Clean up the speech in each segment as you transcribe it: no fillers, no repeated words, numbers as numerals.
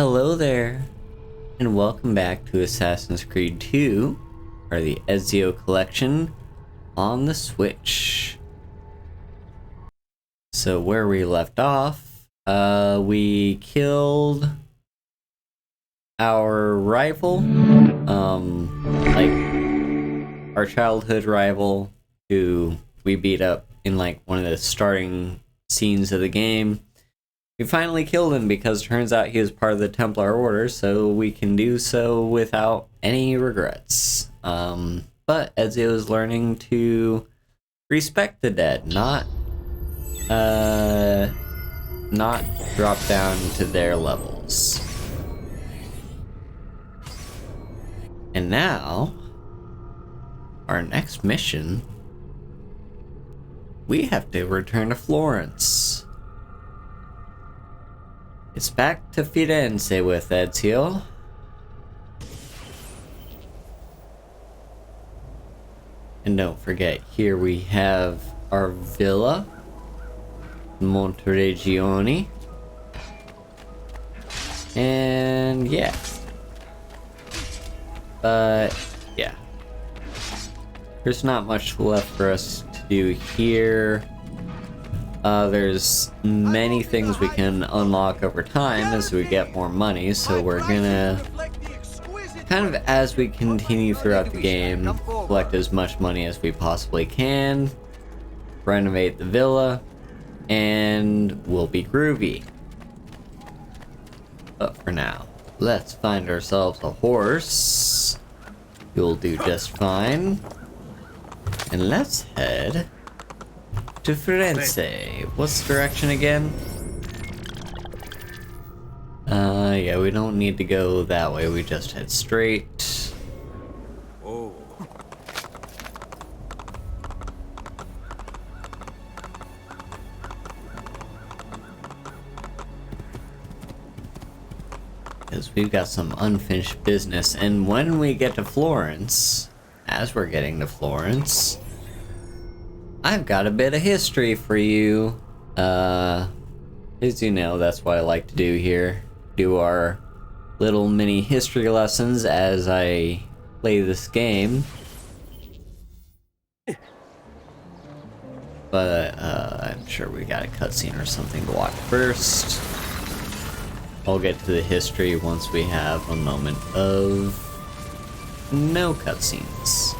Hello there, and welcome back to Assassin's Creed 2, or the Ezio Collection, on the Switch. So where we left off, we killed our rival, like our childhood rival, who we beat up in like one of the starting scenes of the game. We finally killed him because it turns out he was part of the Templar Order, so we can do so without any regrets. But Ezio is learning to respect the dead, not drop down to their levels. And now, our next mission, we have to return to Florence. It's back to Florence with Ezio. And don't forget, here we have our villa, Monteregione. And yeah. But yeah. There's not much left for us to do here. There's many things we can unlock over time as we get more money, so we're gonna, kind of as we continue throughout the game, collect as much money as we possibly can, renovate the villa, and we'll be groovy. But for now, let's find ourselves a horse. You'll do just fine. And let's head to Florence. What's the direction again? Yeah, we don't need to go that way. We just head straight. Oh. Because we've got some unfinished business. And when we get to Florence, as we're getting to Florence, I've got a bit of history for you. As you know, that's what I like to do here. Do our little mini history lessons as I play this game. But, I'm sure we got a cutscene or something to watch first. I'll get to the history once we have a moment of no cutscenes.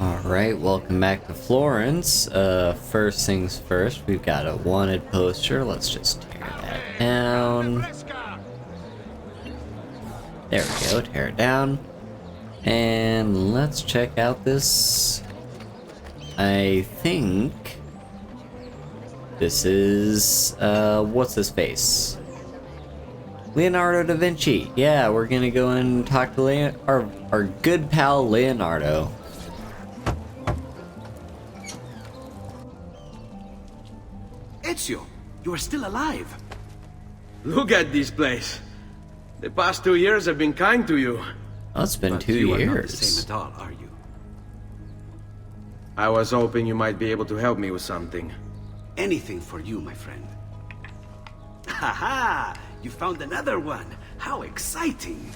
Alright, welcome back to Florence. First things first, we've got a wanted poster. Let's just tear that down. There we go, tear it down. And let's check out this. I think this is, what's his face? Leonardo da Vinci. Yeah, we're gonna go and talk to our good pal Leonardo. Ezio, you are still alive. Look at this place. The past 2 years have been kind to you. Oh, it's been But 2 you years. are not the same at all, are you? I was hoping you might be able to help me with something. Anything for you, my friend. Haha! You found another one! How exciting!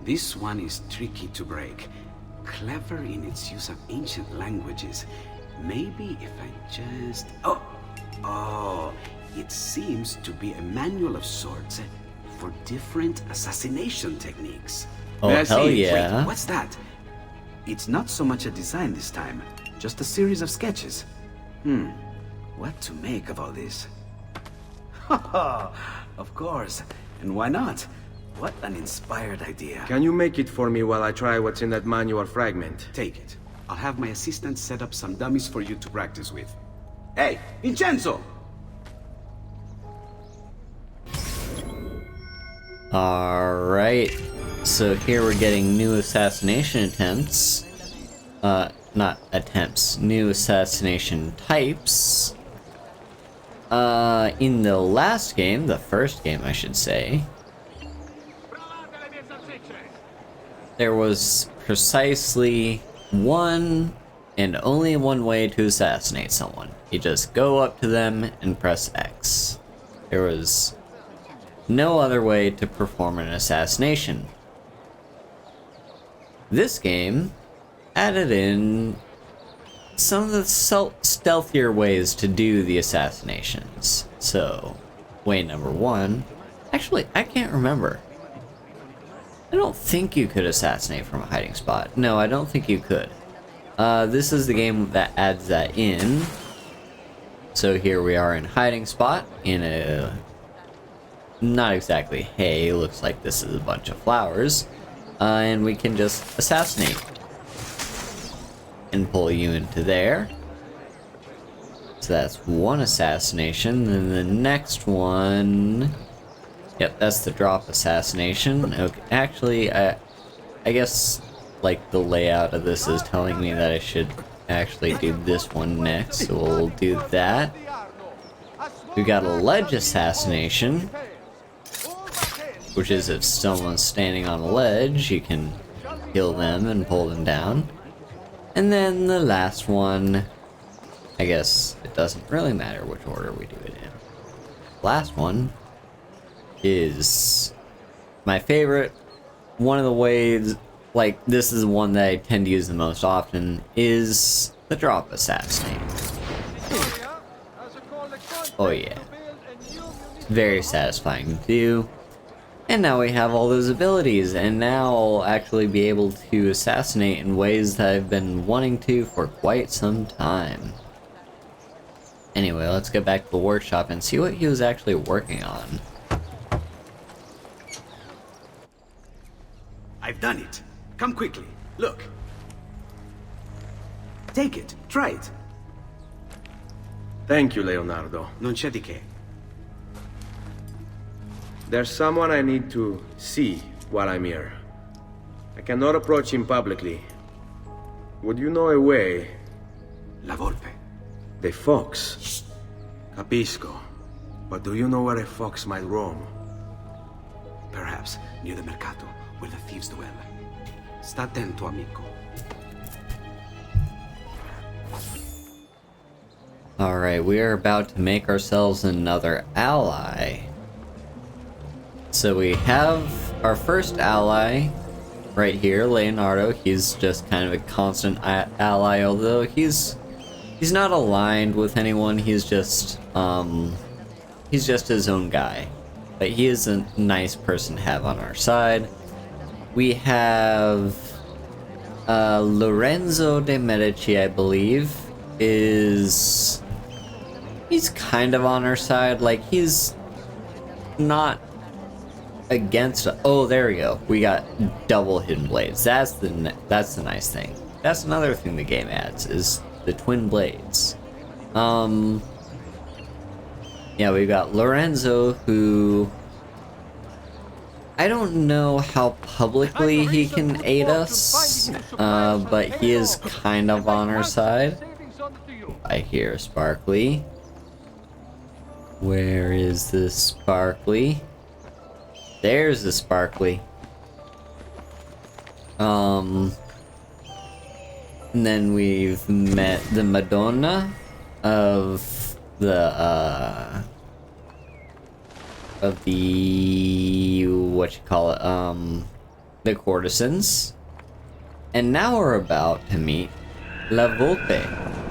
This one is tricky to break. Clever in its use of ancient languages. Maybe if I just... Oh, it seems to be a manual of sorts for different assassination techniques. Oh, May I hell see? yeah. Wait, what's that? It's not so much a design this time, just a series of sketches. What to make of all this? Of course, and why not? What an inspired idea. Can you make it for me while I try what's in that manual fragment? Take it. I'll have my assistant set up some dummies for you to practice with. Hey, Vincenzo! Alright, so here we're getting new assassination attempts. not attempts, new assassination types. In the last game, the first game I should say, there was precisely one and only one way to assassinate someone. You just go up to them and press X. There was no other way to perform an assassination. This game added in some of the stealthier ways to do the assassinations. So, way number one, actually, I can't remember. I don't think you could assassinate from a hiding spot. No, I don't think you could. This is the game that adds that in. So here we are in hiding spot in a, not exactly hay, looks like this is a bunch of flowers. And we can just assassinate. And pull you into there. So that's one assassination. Then the next one... Yep, that's the drop assassination. Okay, actually, I guess, like, the layout of this is telling me that I should actually do this one next. So we'll do that. We got a ledge assassination. Which is if someone's standing on a ledge, you can kill them and pull them down. And then the last one, I guess it doesn't really matter which order we do it in. Last one is my favorite. One of the ways, like this is the one that I tend to use the most often, is the drop assassinate. Oh yeah. It's very satisfying to do. And now we have all those abilities, and now I'll actually be able to assassinate in ways that I've been wanting to for quite some time. Anyway, let's get back to the workshop and see what he was actually working on. I've done it. Come quickly. Look. Take it. Try it. Thank you, Leonardo. Non c'è di che. There's someone I need to see while I'm here. I cannot approach him publicly. Would you know a way? La volpe. The fox. Capisco. But do you know where a fox might roam? Perhaps near the mercato, where the thieves dwell. Sta attento, amico. Alright, we are about to make ourselves another ally. So we have our first ally right here, Leonardo. He's just kind of a constant ally, although he's not aligned with anyone. He's just his own guy. But he is a nice person to have on our side. We have Lorenzo de Medici, I believe, he's kind of on our side. Like, he's not against. Oh, there we go. We got double hidden blades. That's the nice thing. That's another thing the game adds, is the twin blades. Yeah, we've got Lorenzo, who I don't know how publicly he can aid us, but he is kind of on our side. I hear Sparkly. Where is the Sparkly? There's the Sparkly. And then we've met the Madonna of the the courtesans. And now we're about to meet La Volpe.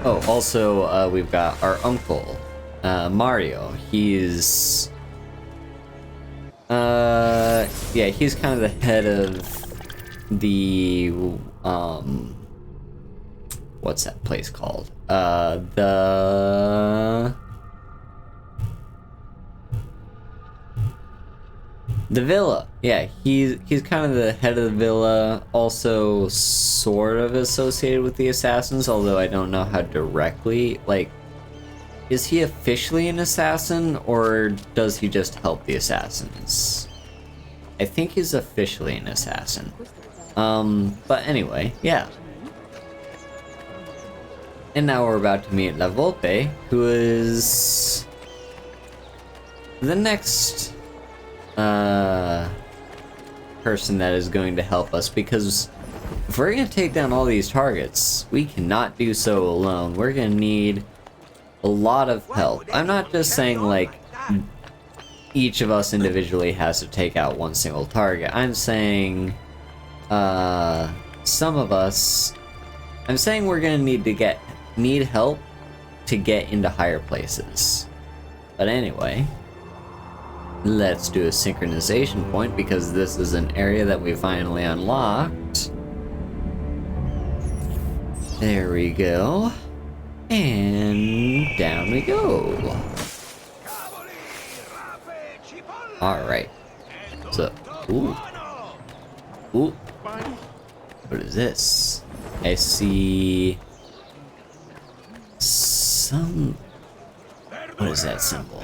Oh, also, we've got our uncle, Mario. He's yeah, he's kind of the head of the what's that place called? The villa. Yeah, he's kind of the head of the villa, also sort of associated with the assassins, although I don't know how directly. Like, is he officially an assassin, or does he just help the assassins? I think he's officially an assassin. But anyway, yeah. And now we're about to meet La Volpe, who is the next person that is going to help us, because if we're going to take down all these targets, we cannot do so alone. We're going to need a lot of help. I'm not just saying like each of us individually has to take out one single target. I'm saying some of us, I'm saying we're going to need help to get into higher places. But anyway, let's do a synchronization point, because this is an area that we finally unlocked. There we go. And down we go. Alright. So, ooh. Ooh. What is this? I see some... What is that symbol?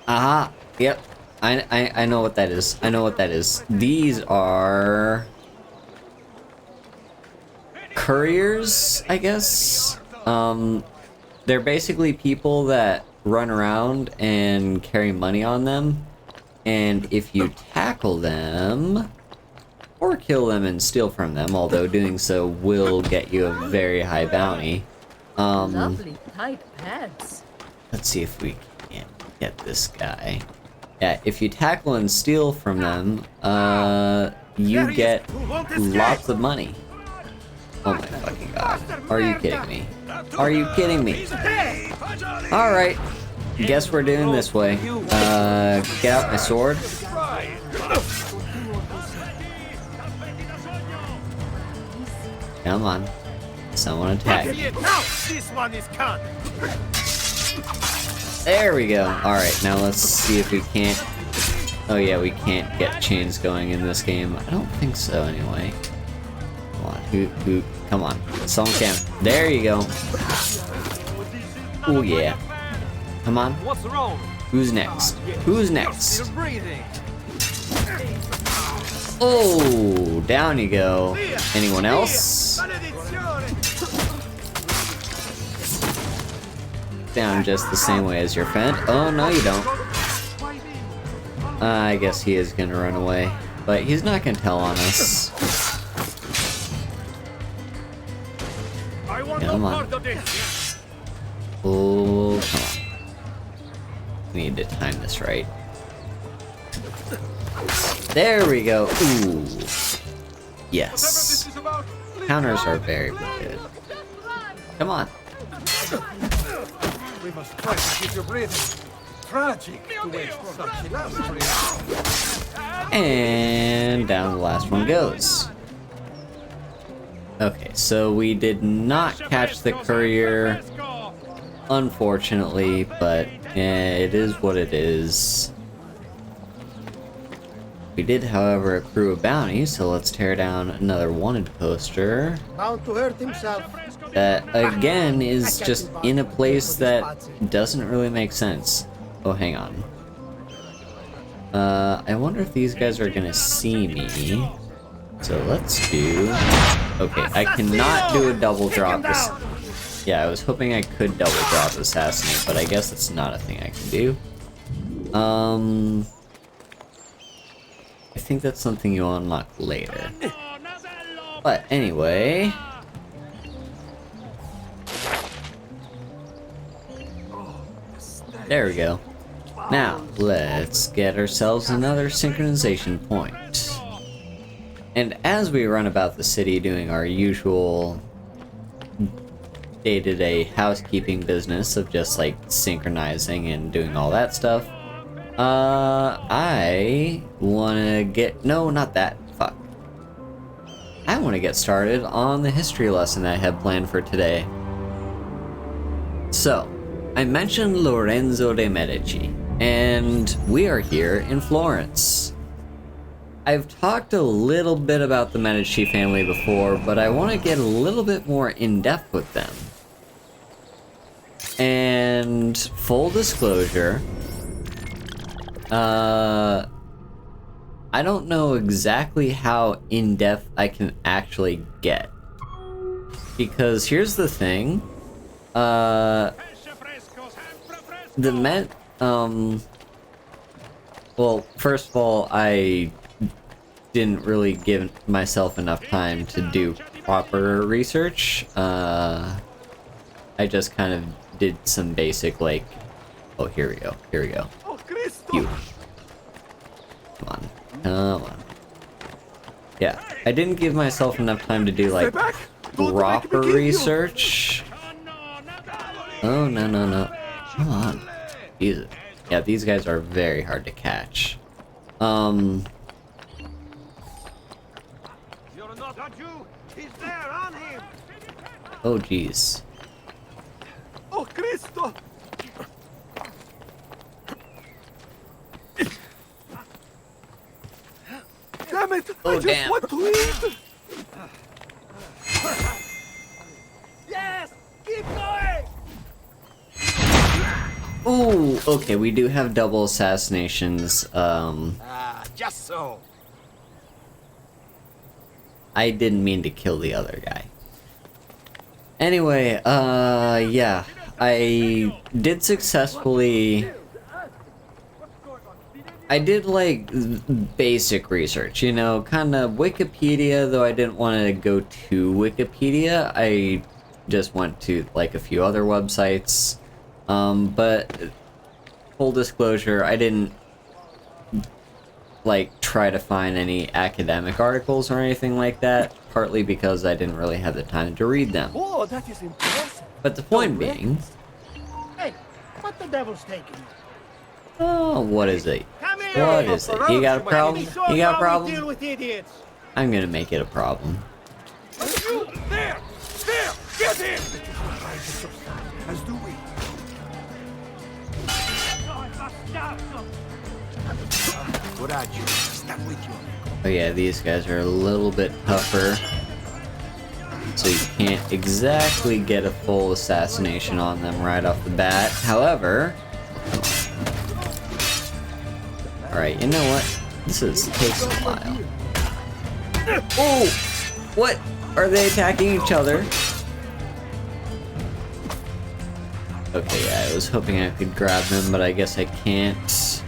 Ah, yep. I know what that is. I know what that is. These are couriers, I guess. They're basically people that run around and carry money on them. And if you tackle them or kill them and steal from them, although doing so will get you a very high bounty. Lovely tight pads. Let's see if we can get this guy. Yeah, if you tackle and steal from them, you get lots of money. Oh my fucking god. Are you kidding me? Are you kidding me? Alright. Guess we're doing this way. Get out my sword. Come on. Someone attack me. There we go. Alright, now let's see if we can't... Oh yeah, we can't get chains going in this game. I don't think so, anyway. Come on, who, come on. Someone can. There you go. Oh yeah. Come on. What's wrong? Who's next? Who's next? Oh, down you go. Anyone else? Down just the same way as your friend. Oh, no you don't. I guess he is gonna run away. But he's not gonna tell on us. Come on. Oh, come on. We need to time this right. There we go. Ooh. Yes. Counters are very good. Come on. We must try to keep you breathing. Tragic to waste such illustrious. And down the last one goes. Okay, so we did not catch the courier, unfortunately, but it is what it is. We did, however, accrue a bounty, so let's tear down another wanted poster. Bound to hurt himself. That, again, is just in a place that doesn't really make sense. Oh, hang on. I wonder if these guys are gonna see me. So let's do... Okay, I cannot do a double drop this... Yeah, I was hoping I could double drop assassinate, but I guess it's not a thing I can do. I think that's something you unlock later. But anyway... There we go. Now, let's get ourselves another synchronization point. And as we run about the city doing our usual day-to-day housekeeping business of just like synchronizing and doing all that stuff, I wanna get... No, not that. Fuck. I wanna get started on the history lesson that I had planned for today. So, I mentioned Lorenzo de' Medici, and we are here in Florence. I've talked a little bit about the Medici family before, but I want to get a little bit more in-depth with them. And full disclosure, I don't know exactly how in-depth I can actually get. Because here's the thing. Well, first of all, I didn't really give myself enough time to do proper research. I just kind of did some basic, like... Oh, here we go. Here we go. You. Come on. Come on. Yeah, I didn't give myself enough time to do, like, proper research. Oh, no, no, no. Come on. Jesus. Yeah, these guys are very hard to catch. You're not you. He's there on him. Oh, jeez. Oh, Cristo. Damn it! Oh, I just damn. want to eat! Yes! Keep going! Ooh, okay, we do have double assassinations. Just so. I didn't mean to kill the other guy. Anyway, yeah. I did successfully... I did, like, basic research, you know, kind of Wikipedia, though I didn't want to go to Wikipedia. I just went to, like, a few other websites. But, full disclosure, I didn't, like, try to find any academic articles or anything like that, partly because I didn't really have the time to read them. Oh, that is impressive. But the point being... Hey, what the devil's taking you? Oh, what is it? Come here! What is it? You got a problem? You got a Deal problem? with idiots. I'm gonna make it a problem. You there! There! Get him! As do we. Coraggio, stand with you. Oh yeah, these guys are a little bit tougher. So you can't exactly get a full assassination on them right off the bat. However... Alright, you know what? This takes a while. Oh! What? Are they attacking each other? Okay, yeah, I was hoping I could grab them, but I guess I can't.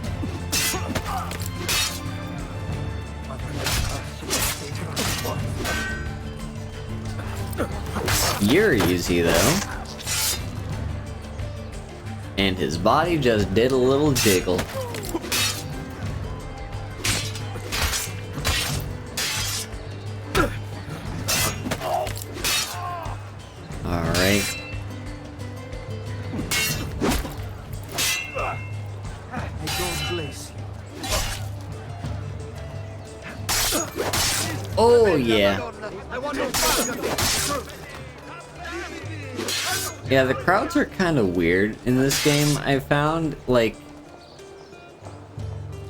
You're easy, though. And his body just did a little jiggle. Alright. Oh, yeah. Yeah, the crowds are kind of weird in this game, I found. Like,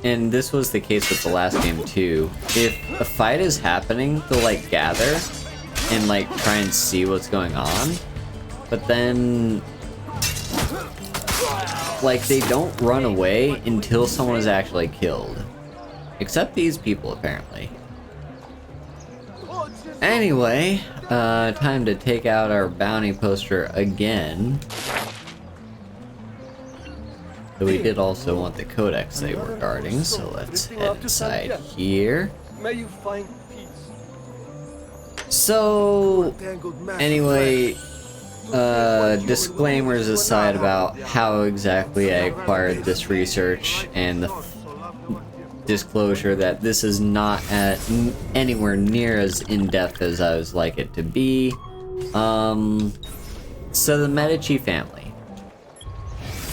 and this was the case with the last game too. If a fight is happening, they'll like gather and like try and see what's going on. But then, like, they don't run away until someone is actually killed. Except these people, apparently. Anyway, time to take out our bounty poster again. So we did also want the codex they were guarding, so let's head inside here. May you find peace. So, anyway, disclaimers aside about how exactly I acquired this research and the disclosure that this is not anywhere near as in-depth as I was like it to be. So the Medici family.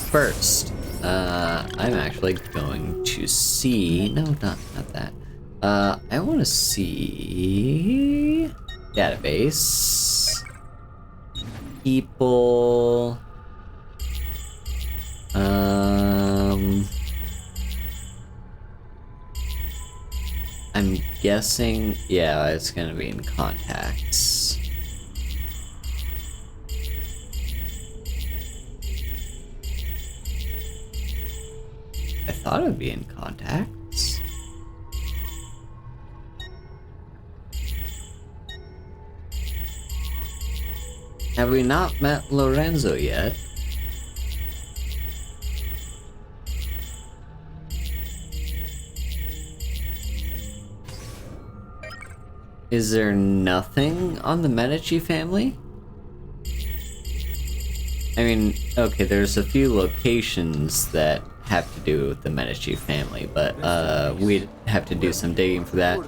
First, I'm actually going to see... No, not that. I want to see... Database. People... I'm guessing, yeah, it's gonna be in contacts. I thought it would be in contacts. Have we not met Lorenzo yet? Is there nothing on the Medici family? I mean, okay, there's a few locations that have to do with the Medici family, but we'd have to do some digging for that.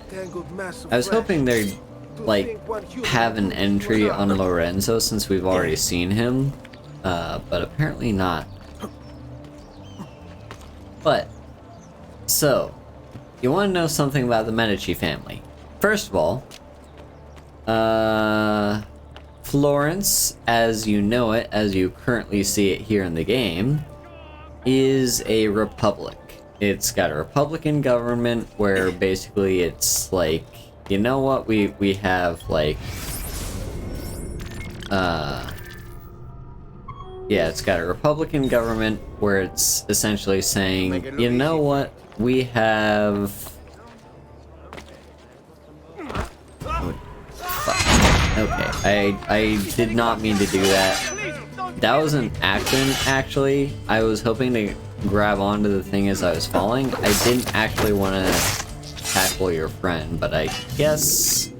I was hoping they'd, like, have an entry on Lorenzo since we've already seen him, but apparently not. But, so, you want to know something about the Medici family? First of all, Florence, as you know it, as you currently see it here in the game, is a republic. It's got a republican government where basically it's like, you know what, we have like, yeah, it's got a republican government where it's essentially saying, you know what, we have... Okay, I did not mean to do that. That was an accident, actually. I was hoping to grab onto the thing as I was falling. I didn't actually want to tackle your friend, but I guess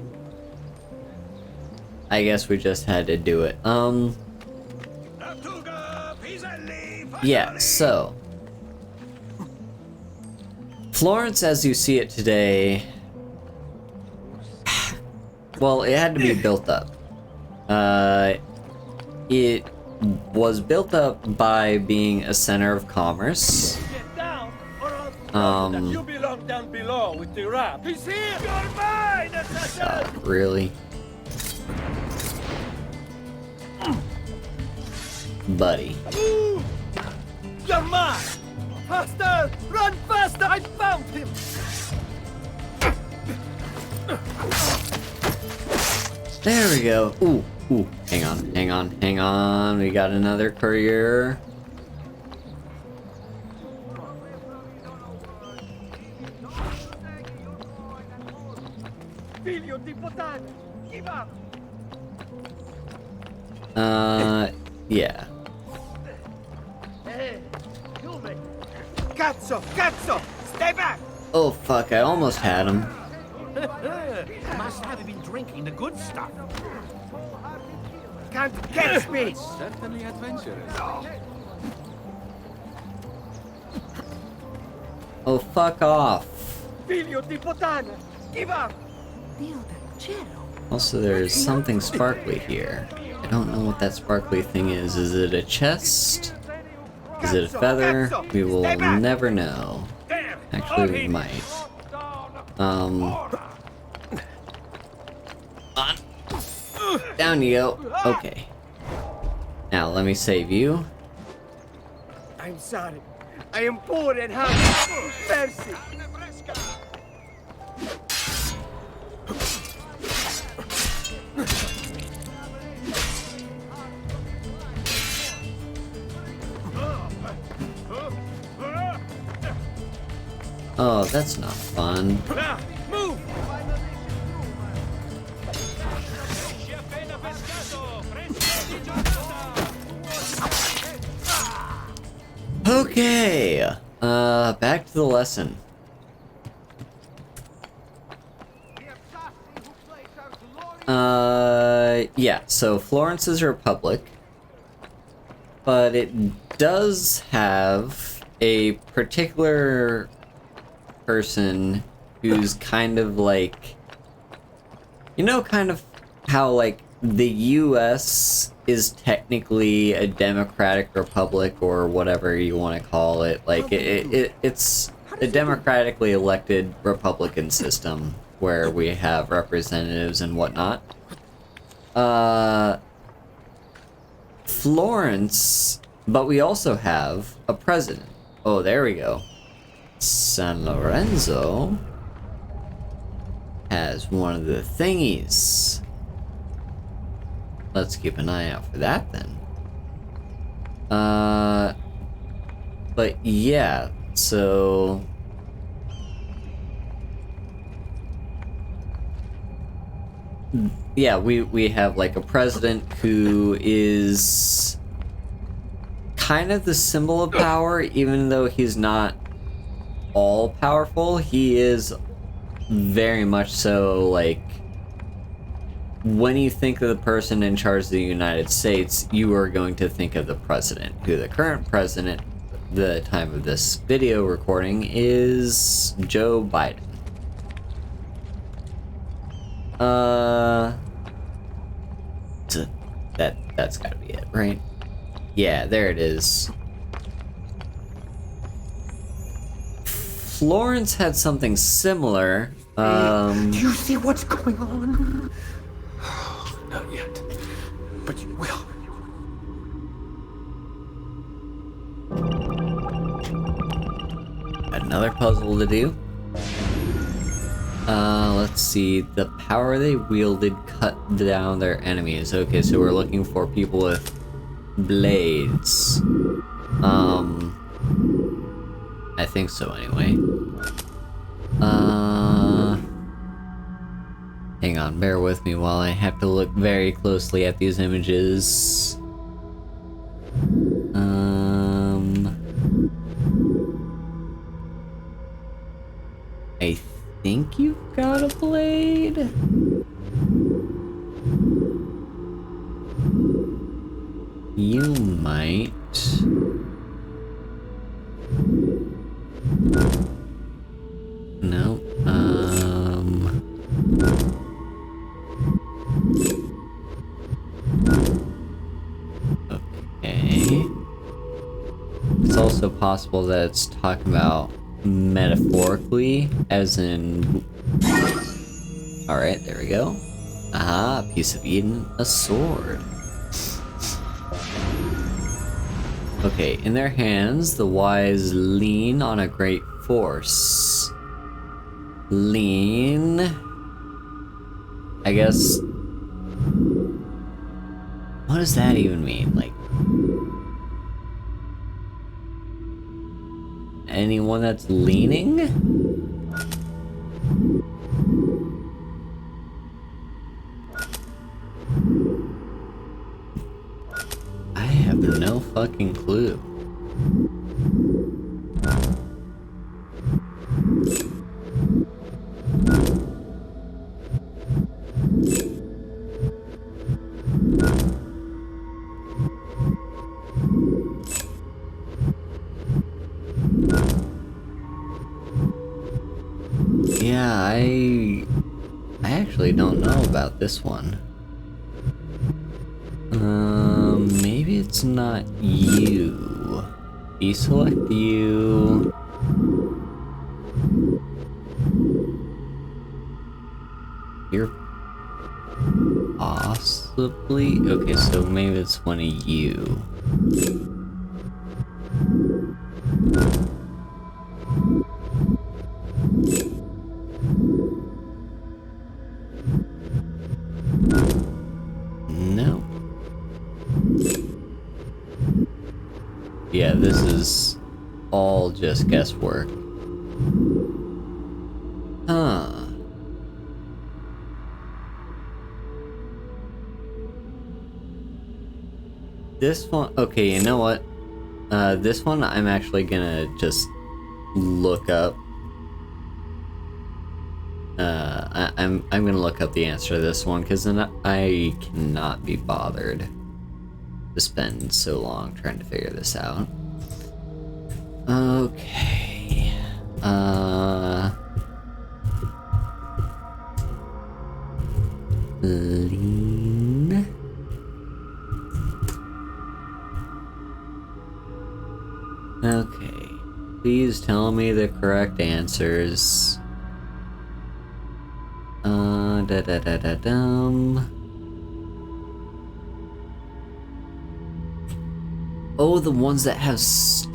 we just had to do it. Yeah, so Florence, as you see it today, well, it had to be built up. It was built up by being a center of commerce. You belong down below with the rap. He's here! You're mine, assassin! Really? Buddy. You're mine! Faster! Run faster! I found him! There we go. Ooh, hang on. We got another courier. Figlio di puttana! Give up! Yeah. Hey, Juve! Cazzo! Stay back! Oh fuck, I almost had him. Must have been drinking the good stuff. Can't catch me! Certainly adventurous. Oh, fuck off. Figlio di puttana! Give up! Also, there's something sparkly here. I don't know what that sparkly thing is. Is it a chest? Is it a feather? We will never know. Actually, we might. Down you go. Okay. Now, let me save you. I'm sorry. I am poor and hungry. Mercy. Oh, that's not fun. Move! Okay, back to the lesson. Yeah, so Florence is a republic, but it does have a particular person who's kind of like, you know, kind of how like the US is technically a democratic republic or whatever you want to call it. Like it's a democratically elected republican system where we have representatives and whatnot. Florence, but we also have a president. Oh, there we go. San Lorenzo has one of the thingies. Let's keep an eye out for that then. But yeah, so yeah, we have like a president who is kind of the symbol of power, even though he's not all powerful. He is very much so, like, when you think of the person in charge of the United States, you are going to think of the president, who the current president, the time of this video recording, is Joe Biden. That's gotta be it, right? Yeah, there it is. Florence had something similar. Do you see what's going on? Not yet, but you will. Another puzzle to do. Let's see. The power they wielded cut down their enemies. Okay, so we're looking for people with blades. I think so anyway. Hang on, bear with me while I have to look very closely at these images. I think you've got a blade? You might. No, okay. It's also possible that it's talking about metaphorically, as in... Alright, there we go. Aha, a piece of Eden, a sword. Okay, in their hands, the wise lean on a great force. Lean... I guess... What does that even mean? Like... Anyone that's leaning? I have no fucking clue. Yeah, I actually don't know about this one. Maybe it's not you. Deselect you. You're possibly... Okay, so maybe it's one of you. No. Yeah, this is all just guesswork. Huh. This one, okay, you know what? This one I'm actually gonna just look up. I'm gonna look up the answer to this one, because then I cannot be bothered to spend so long trying to figure this out. Okay. Lean. Okay. Please tell me the correct answers. Oh, the ones that have staves.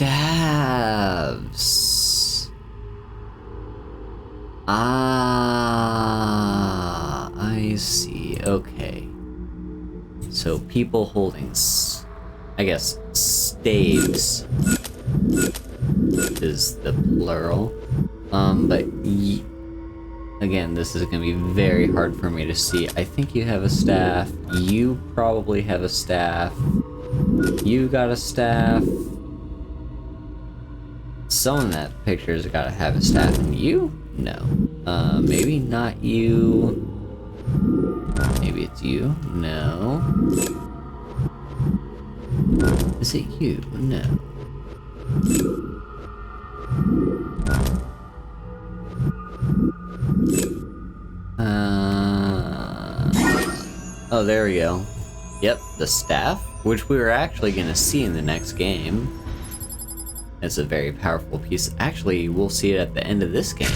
Ah, I see. Okay. So people holding, I guess, staves is the plural. But Again, this is gonna be very hard for me to see. I think you have a staff. You probably have a staff. You got a staff. Someone in that picture's gotta have a staff. And you? No. Maybe not you. Maybe it's you? No. Is it you? No. Oh, there we go. Yep, the staff, which we were actually gonna see in the next game. It's a very powerful piece. Actually, we'll see it at the end of this game.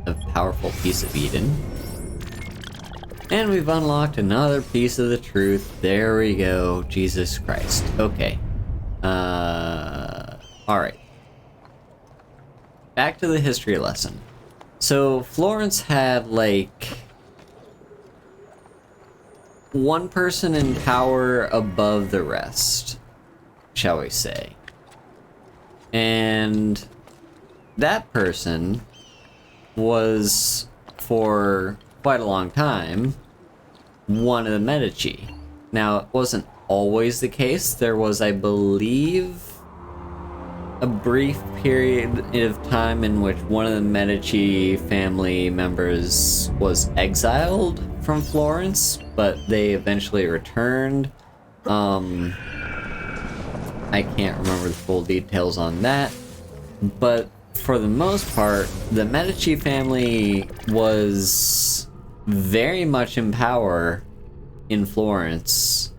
A powerful piece of Eden. And we've unlocked another piece of the truth. There we go. Jesus Christ. Okay. Alright. Back to the history lesson. So, Florence had, like, one person in power above the rest, shall we say. And that person was, for quite a long time, one of the Medici. Now, it wasn't always the case. There was, I believe, a brief period of time in which one of the Medici family members was exiled from Florence, but they eventually returned. I can't remember the full details on that, but for the most part, the Medici family was very much in power in Florence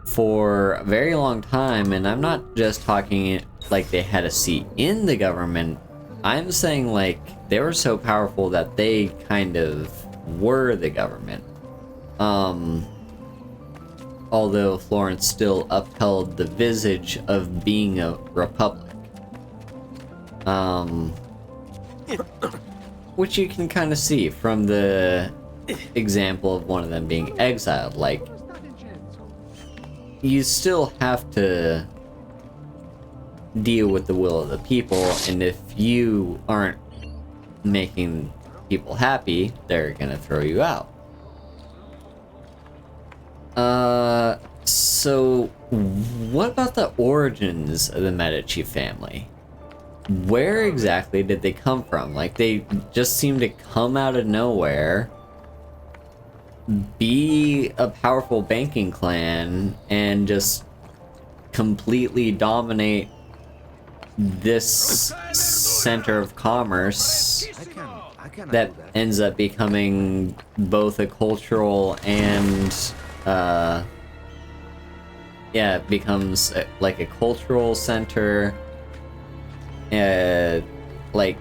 for a very long time, and I'm not just talking like they had a seat in the government. I'm saying like they were so powerful that they kind of were the government. Although Florence still upheld the visage of being a republic. Which you can kind of see from the example of one of them being exiled. Like, you still have to deal with the will of the people, and if you aren't making people happy, they're gonna throw you out. So what about the origins of the Medici family? Where exactly did they come from? Like, they just seem to come out of nowhere, be a powerful banking clan, and just completely dominate this center of commerce that ends up becoming both a cultural and yeah, it becomes like a cultural center. Like,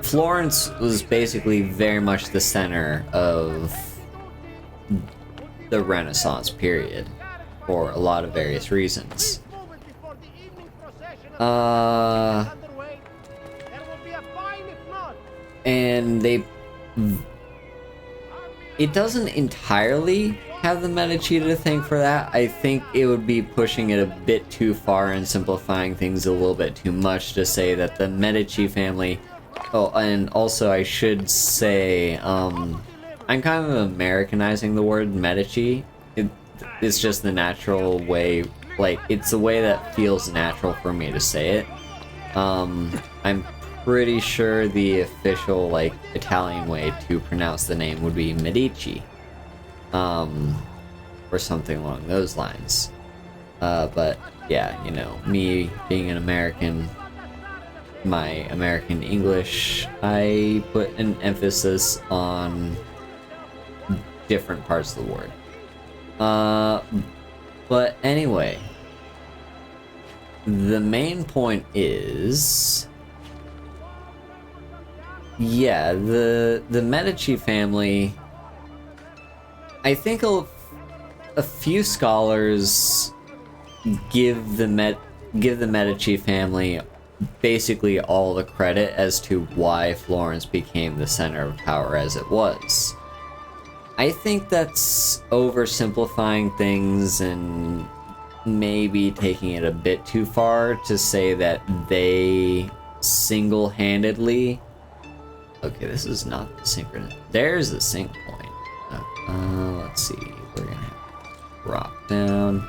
Florence was basically very much the center of the Renaissance period for a lot of various reasons. And it doesn't entirely have the Medici to thank for that. I think it would be pushing it a bit too far and simplifying things a little bit too much to say that the Medici family... Oh, and also I should say, I'm kind of Americanizing the word Medici. It's just the natural way, like, it's the way that feels natural for me to say it. I'm pretty sure the official, like, Italian way to pronounce the name would be Medici. Or something along those lines. But, yeah, you know, me being an American, my American English, I put an emphasis on different parts of the word. But anyway, the main point is, yeah, the Medici family, I think a few scholars give the Medici family basically all the credit as to why Florence became the center of power as it was. I think that's oversimplifying things and maybe taking it a bit too far to say that they single-handedly Okay, this is not the synchronous. There's the sync point. Let's see. We're gonna have to drop down.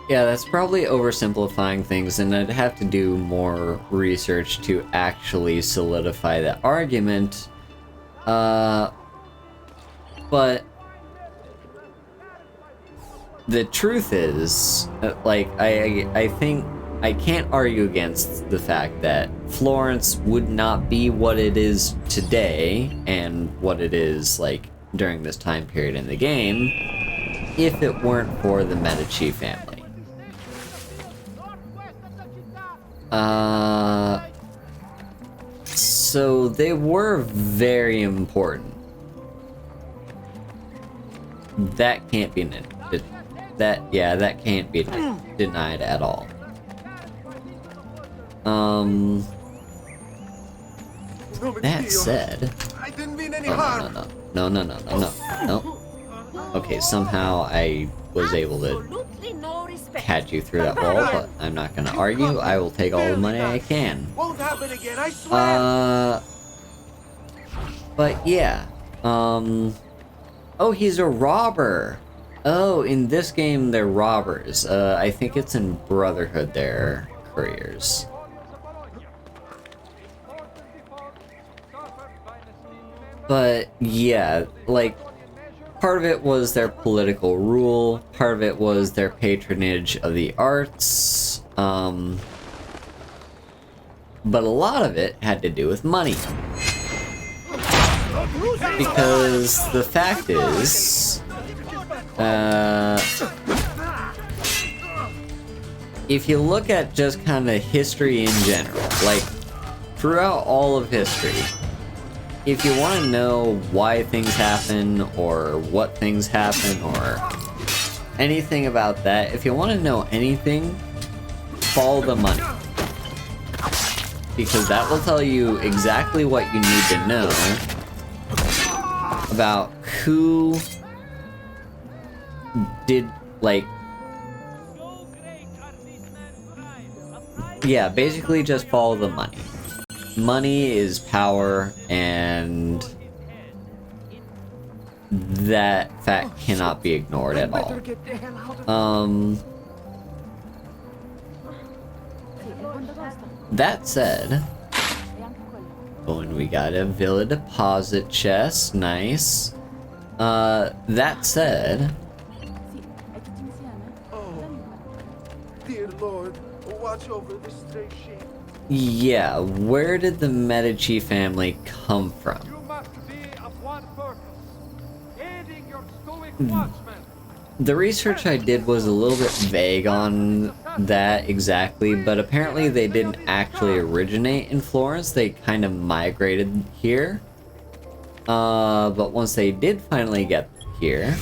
Yeah, that's probably oversimplifying things, and I'd have to do more research to actually solidify that argument. But the truth is, like, I think I can't argue against the fact that Florence would not be what it is today and what it is, like, during this time period in the game if it weren't for the Medici family. So they were very important. That can't be that can't be denied at all. That said, I didn't mean any harm. no. Okay, somehow I was able to catch you through that wall, but I'm not gonna argue. I will take all the money I can. Won't happen again, I swear. But yeah, oh, he's a robber. Oh, in this game they're robbers. I think it's in Brotherhood they're couriers. But yeah, like, part of it was their political rule, part of it was their patronage of the arts, but a lot of it had to do with money. Because the fact is, if you look at just kind of history in general, like, throughout all of history, if you want to know why things happen, or what things happen, or anything about that, if you want to know anything, follow the money. Because that will tell you exactly what you need to know about who did, like... Yeah, basically just follow the money. Money is power, and that fact cannot be ignored at all. That said, oh, and we got a Villa deposit chest, nice. That said, Dear Lord, watch over this stray sheep. yeah, where did the Medici family come from? You must be of one purpose, aiding your stoic watchmen. The research I did was a little bit vague on that exactly, but apparently they didn't actually originate in Florence, they kind of migrated here. But once they did finally get here,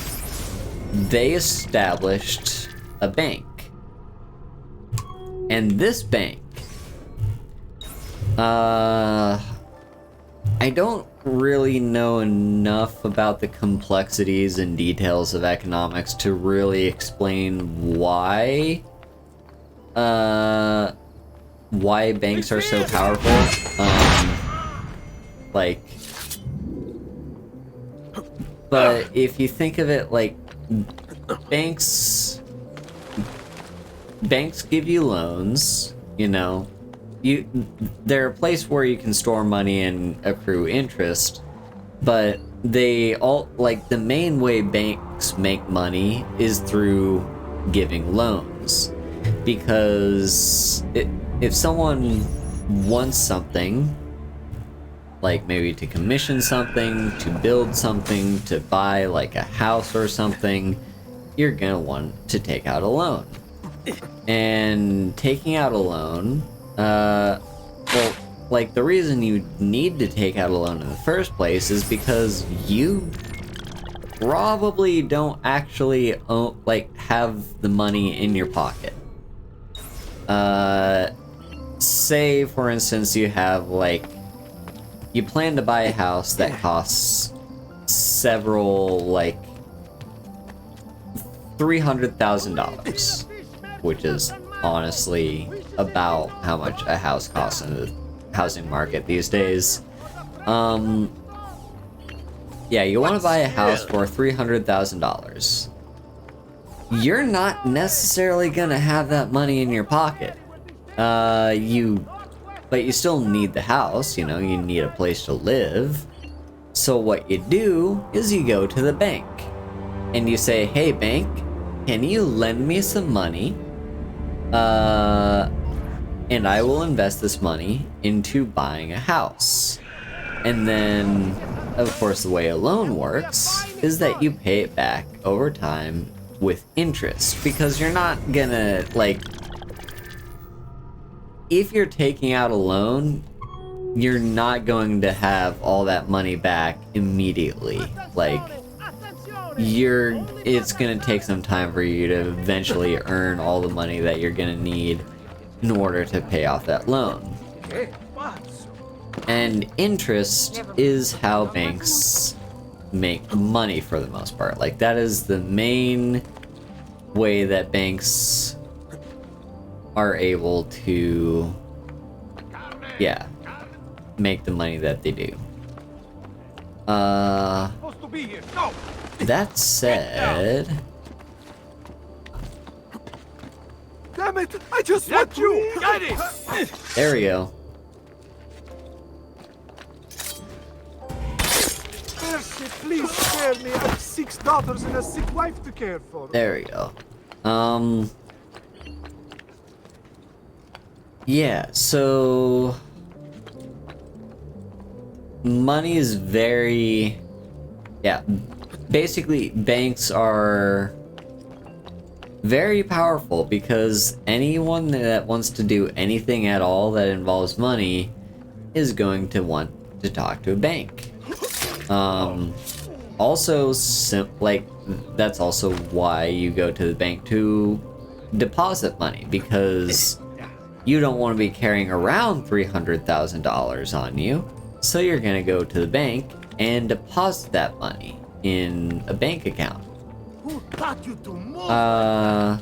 they established a bank. And this bank, I don't really know enough about the complexities and details of economics to really explain why banks are so powerful. Like, but if you think of it like banks give you loans, you know. They're a place where you can store money and accrue interest, but they all, like, the main way banks make money is through giving loans. Because if someone wants something, like maybe to commission something, to build something, to buy like a house or something, you're gonna want to take out a loan. And taking out a loan, well, like, the reason you need to take out a loan in the first place is because you probably don't actually own, like, have the money in your pocket. Say, for instance, you have, like, you plan to buy a house that costs several, like, $300,000, which is honestly about how much a house costs in the housing market these days. Yeah, you want to buy a house for $300,000. You're not necessarily gonna have that money in your pocket. But you still need the house, you know, you need a place to live. So what you do is you go to the bank and you say, hey bank, can you lend me some money? And I will invest this money into buying a house. And then, of course, the way a loan works is that you pay it back over time with interest, because you're not gonna, like, if you're taking out a loan, you're not going to have all that money back immediately. Like, it's gonna take some time for you to eventually earn all the money that you're gonna need in order to pay off that loan. And interest is how banks make money for the most part. Like, that is the main way that banks are able to, yeah, make the money that they do. That said, Damn it! I just want you! there we go. Mercy, please spare me. I have 6 daughters and a sick wife to care for. There we go. Yeah, so money is very, yeah, basically banks are very powerful because anyone that wants to do anything at all that involves money is going to want to talk to a bank. Also, like, that's also why you go to the bank to deposit money, because you don't want to be carrying around $300,000 on you, so you're going to go to the bank and deposit that money in a bank account. Who taught you to move?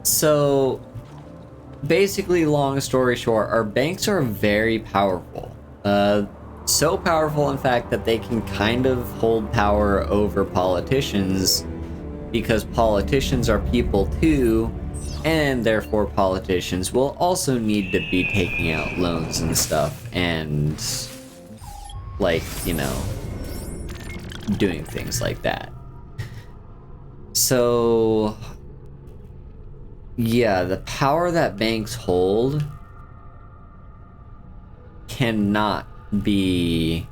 So basically, long story short, our banks are very powerful. So powerful, in fact, that they can kind of hold power over politicians, because politicians are people too, and therefore politicians will also need to be taking out loans and stuff, and, like, you know, doing things like that. So yeah, the power that banks hold cannot be,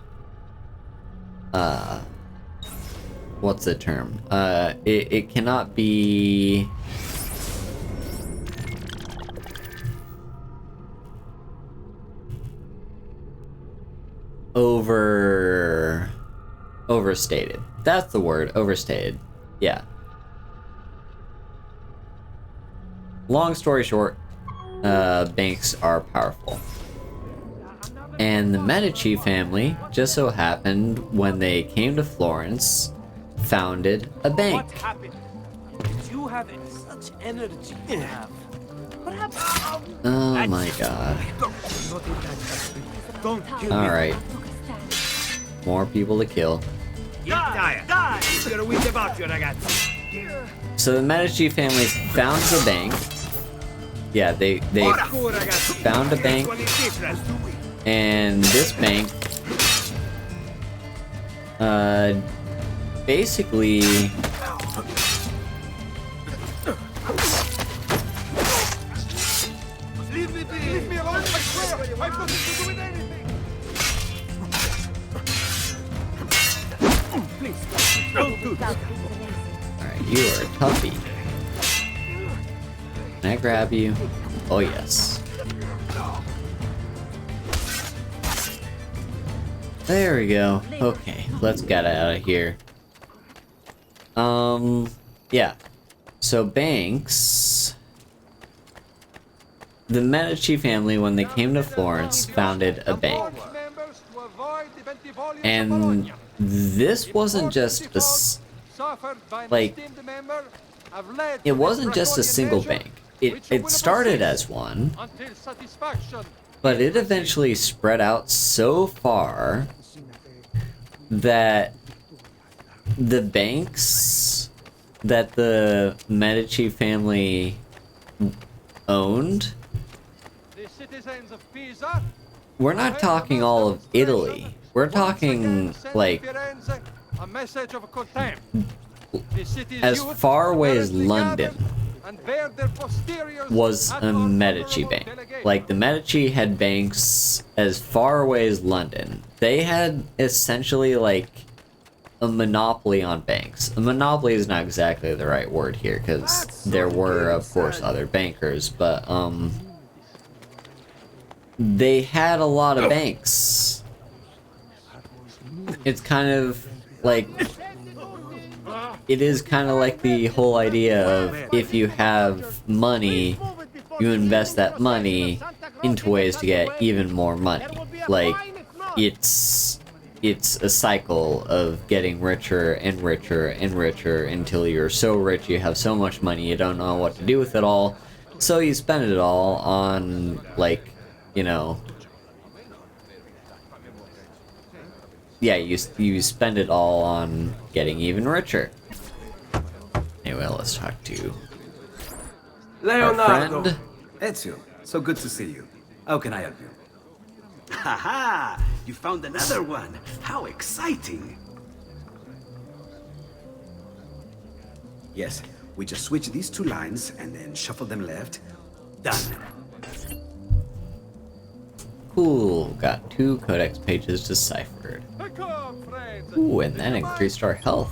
what's the term? It cannot be overstated. That's the word, overstated. Yeah. Long story short, banks are powerful. And the Medici family, just so happened, when they came to Florence, founded a bank. What happened? You have such energy to have. Perhaps. Oh my god. Don't kill me. Alright. More people to kill. Die! You're weak about you, ragazzi. So the Medici family founds a bank. Yeah, they found a bank, and this bank basically Leave me alone, I swear! I've nothing to do with anything! Please, don't do this. Alright, you are a toughie. Can I grab you? Oh yes. There we go. Okay, let's get out of here. Yeah. So banks... The Medici family, when they came to Florence, founded a bank. And this wasn't just a... Like, it wasn't just a single bank. it started as one, until satisfaction. but it eventually spread out so far that the banks that the Medici family owned, The citizens of Pisa. we're not talking all of Italy. We're talking, like, A message of contempt. The city's as youth far away as currently London gathered and bear their posteriors was at a our Medici honorable bank. delegation. Like, the Medici had banks as far away as London. They had essentially, like, a monopoly on banks. A monopoly is not exactly the right word here, because there were, of course, other bankers, but, they had a lot of banks. It's kind of like, it is kind of like the whole idea of if you have money, you invest that money into ways to get even more money. Like, it's a cycle of getting richer and richer and richer until you're so rich you have so much money you don't know what to do with it all, so you spend it all on, like, you know, yeah, you spend it all on getting even richer. Anyway, let's talk to our Leonardo! friend. Ezio, so good to see you. How can I help you? Haha! You found another one! How exciting! Yes, we just switch these two lines and then shuffle them left. Done. Cool, got 2 codex pages deciphered. Come, friends. Ooh, and that increased our health.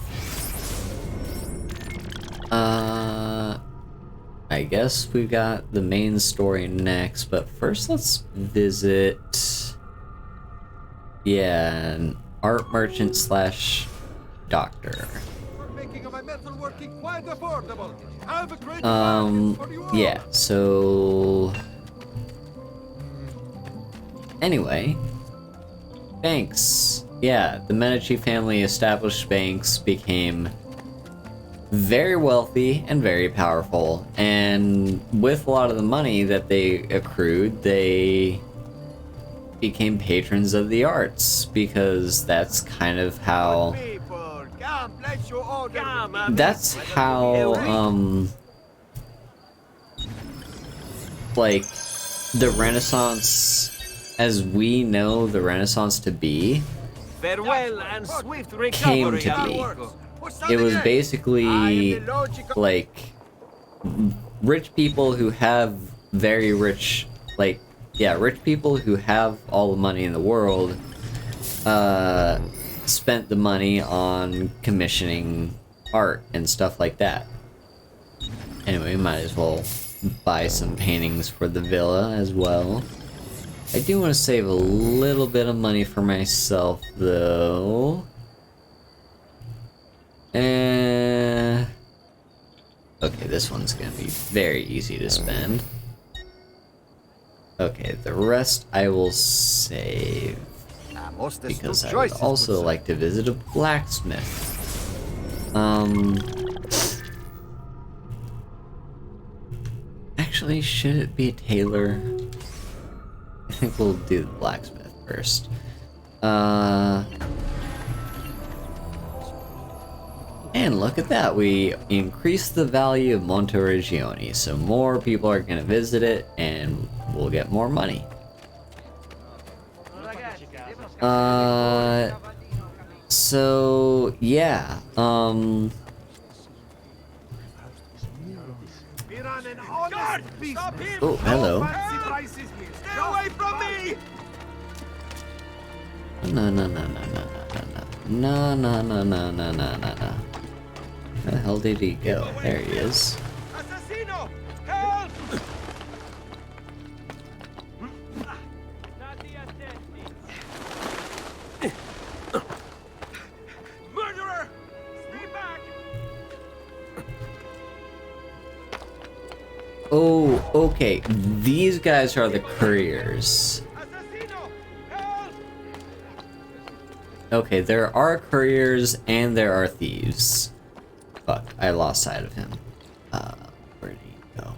I guess we got the main story next, but first let's visit, yeah, an art merchant slash doctor. We're making my metalworking quite affordable. Have a great bargain for you all. Yeah, so anyway, banks. Yeah, the Medici family established banks, became very wealthy and very powerful, and with a lot of the money that they accrued, they became patrons of the arts, because that's kind of how like the Renaissance, as we know the Renaissance to be, Farewell and swift came recovery. to be. It was basically like rich people who have very rich, like, yeah, rich people who have all the money in the world spent the money on commissioning art and stuff like that. Anyway, might as well buy some paintings for the villa as well. I do want to save a little bit of money for myself, though. Okay, this one's gonna be very easy to spend. Okay, the rest I will save, because I would also like to visit a blacksmith. Actually, should it be a tailor? I think we'll do the blacksmith first. And look at that, we increased the value of Monteregione, so more people are gonna visit it, and we'll get more money. So, yeah, Stop him! oh, hello. Stay away from me! No. Where the hell did he go? There he is. Assassino! Help! Murderer! Stay back! Oh, okay. These guys are the couriers. Assassino! Help! Okay, there are couriers and there are thieves. Fuck, I lost sight of him. Where did he go?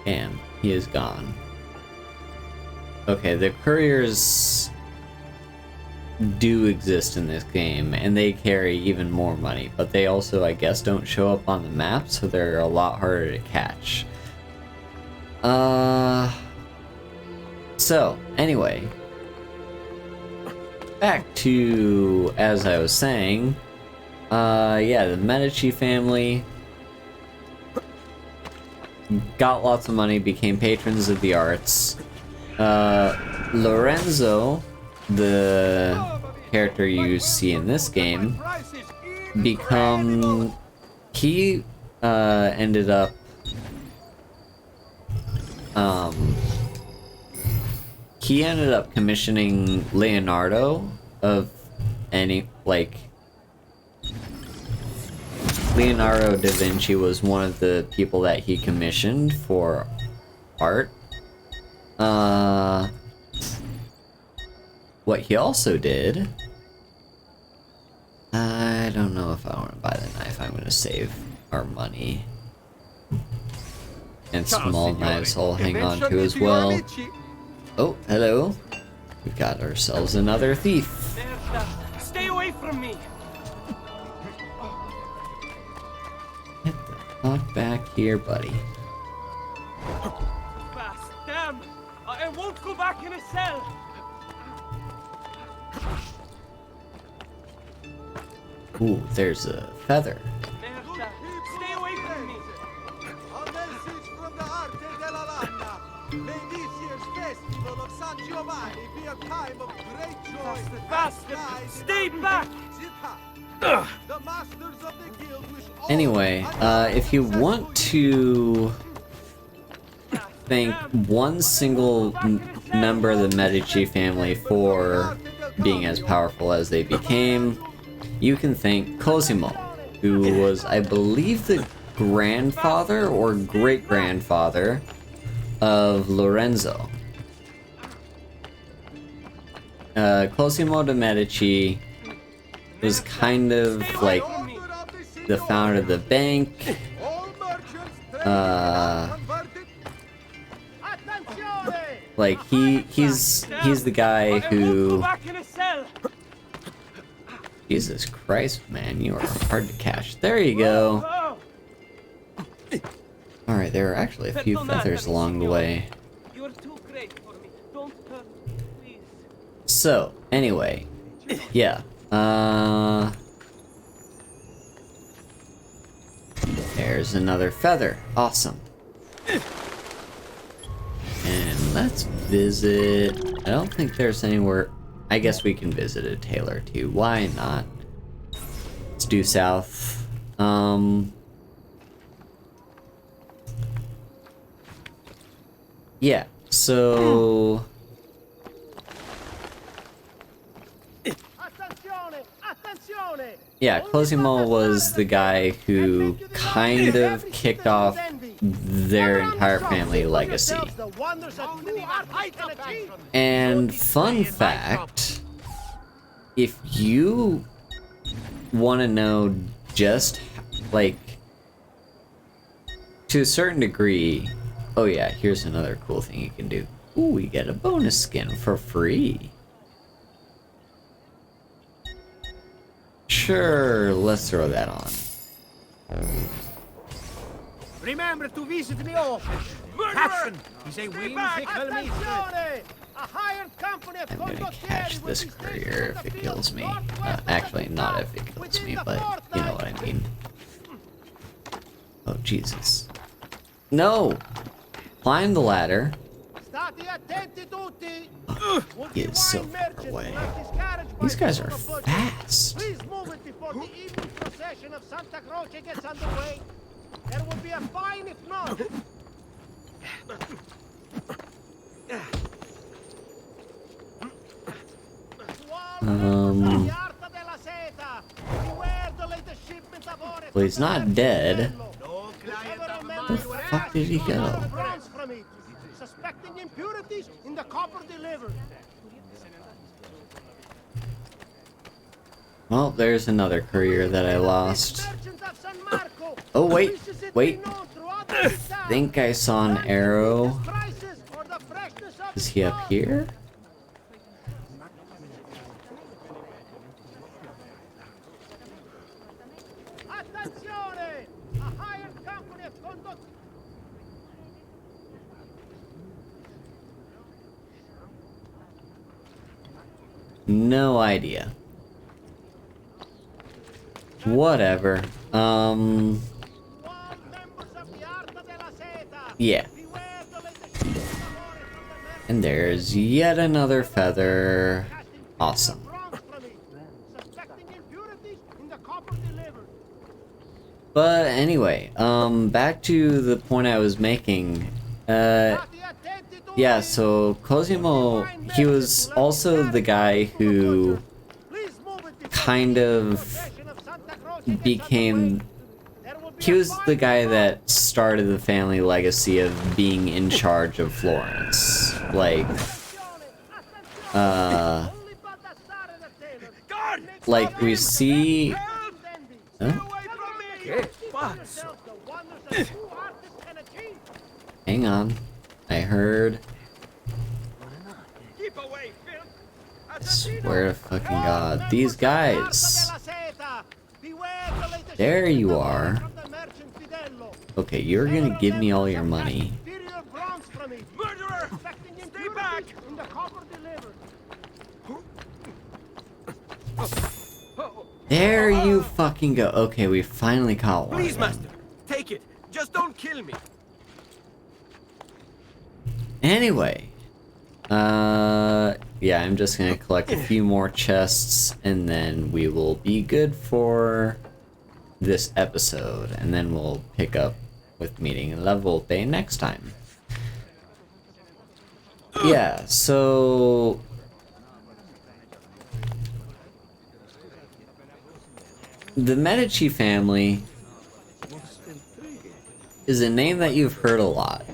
And he is gone. Okay, the couriers do exist in this game, and they carry even more money, but they also, I guess, don't show up on the map, so they're a lot harder to catch. So, anyway. Back to, as I was saying, yeah, the Medici family got lots of money, became patrons of the arts. Lorenzo, the character you see in this game, he ended up commissioning Leonardo Leonardo da Vinci was one of the people that he commissioned for art. What he also did, I don't know if I want to buy the knife. I'm going to save our money. And small knives I'll hang on to as well. Oh, hello. We've got ourselves another thief. Stay away from me! Get the fuck back here, buddy. Fast, damn! I won't go back in a cell! Ooh, there's a feather. Merda, stay away from me! A message from the Arte della Lana. Medici's festival of San Giovanni be a time of great joy. Bastard! Stay back! The masters of the guild wish all Anyway, if you want to thank one single member of the Medici family for being as powerful as they became, you can thank Cosimo, who was, I believe, the grandfather or great-grandfather of Lorenzo. Cosimo de' Medici was kind of like the founder of the bank. Like he's the guy who. Jesus Christ, man, you are hard to catch. There you go. All right, there are actually a few feathers along the way. You're too great for me. Don't hurt me, please. So, anyway, yeah. There's another feather. Awesome. And let's visit. I don't think there's anywhere. I guess we can visit a tailor too. Why not? Let's due south. Yeah. So. Yeah, Cosimo was the guy who kind of kicked off their entire family legacy. And fun fact, if you want to know just, like, to a certain degree, oh yeah, here's another cool thing you can do. Ooh, we get a bonus skin for free. Sure, let's throw that on. Remember to visit the office. Murderer! He's a I'm gonna catch this courier if it kills me. Actually, not if it kills me, but you know what I mean. Oh, Jesus. No! Climb the ladder. Oh, he is so far away. These guys are fast. Please move it before the evening procession of Santa Croce gets underway. There will be a fine if not. Well, he's not dead. Where the fuck did he go? Suspecting impurities in the copper delivered. Well, there's another courier that I lost. Oh, wait. I think I saw an arrow. Is he up here? No idea. Whatever. Yeah. And there's yet another feather. Awesome. But anyway, back to the point I was making. Yeah, so Cosimo, he was also the guy who kind of became... He was the guy that started the family legacy of being in charge of Florence. Like we see... Huh? Hang on. I heard... I swear to fucking God. These guys! There you are. Okay, you're gonna give me all your money. Murderer! Stay back! There you fucking go. Okay, we finally caught one. Please, master, take it. Just don't kill me. Anyway, yeah, I'm just gonna collect a few more chests, and then we will be good for this episode, and then we'll pick up with meeting La Volpe next time. Yeah, so... The Medici family is a name that you've heard a lot.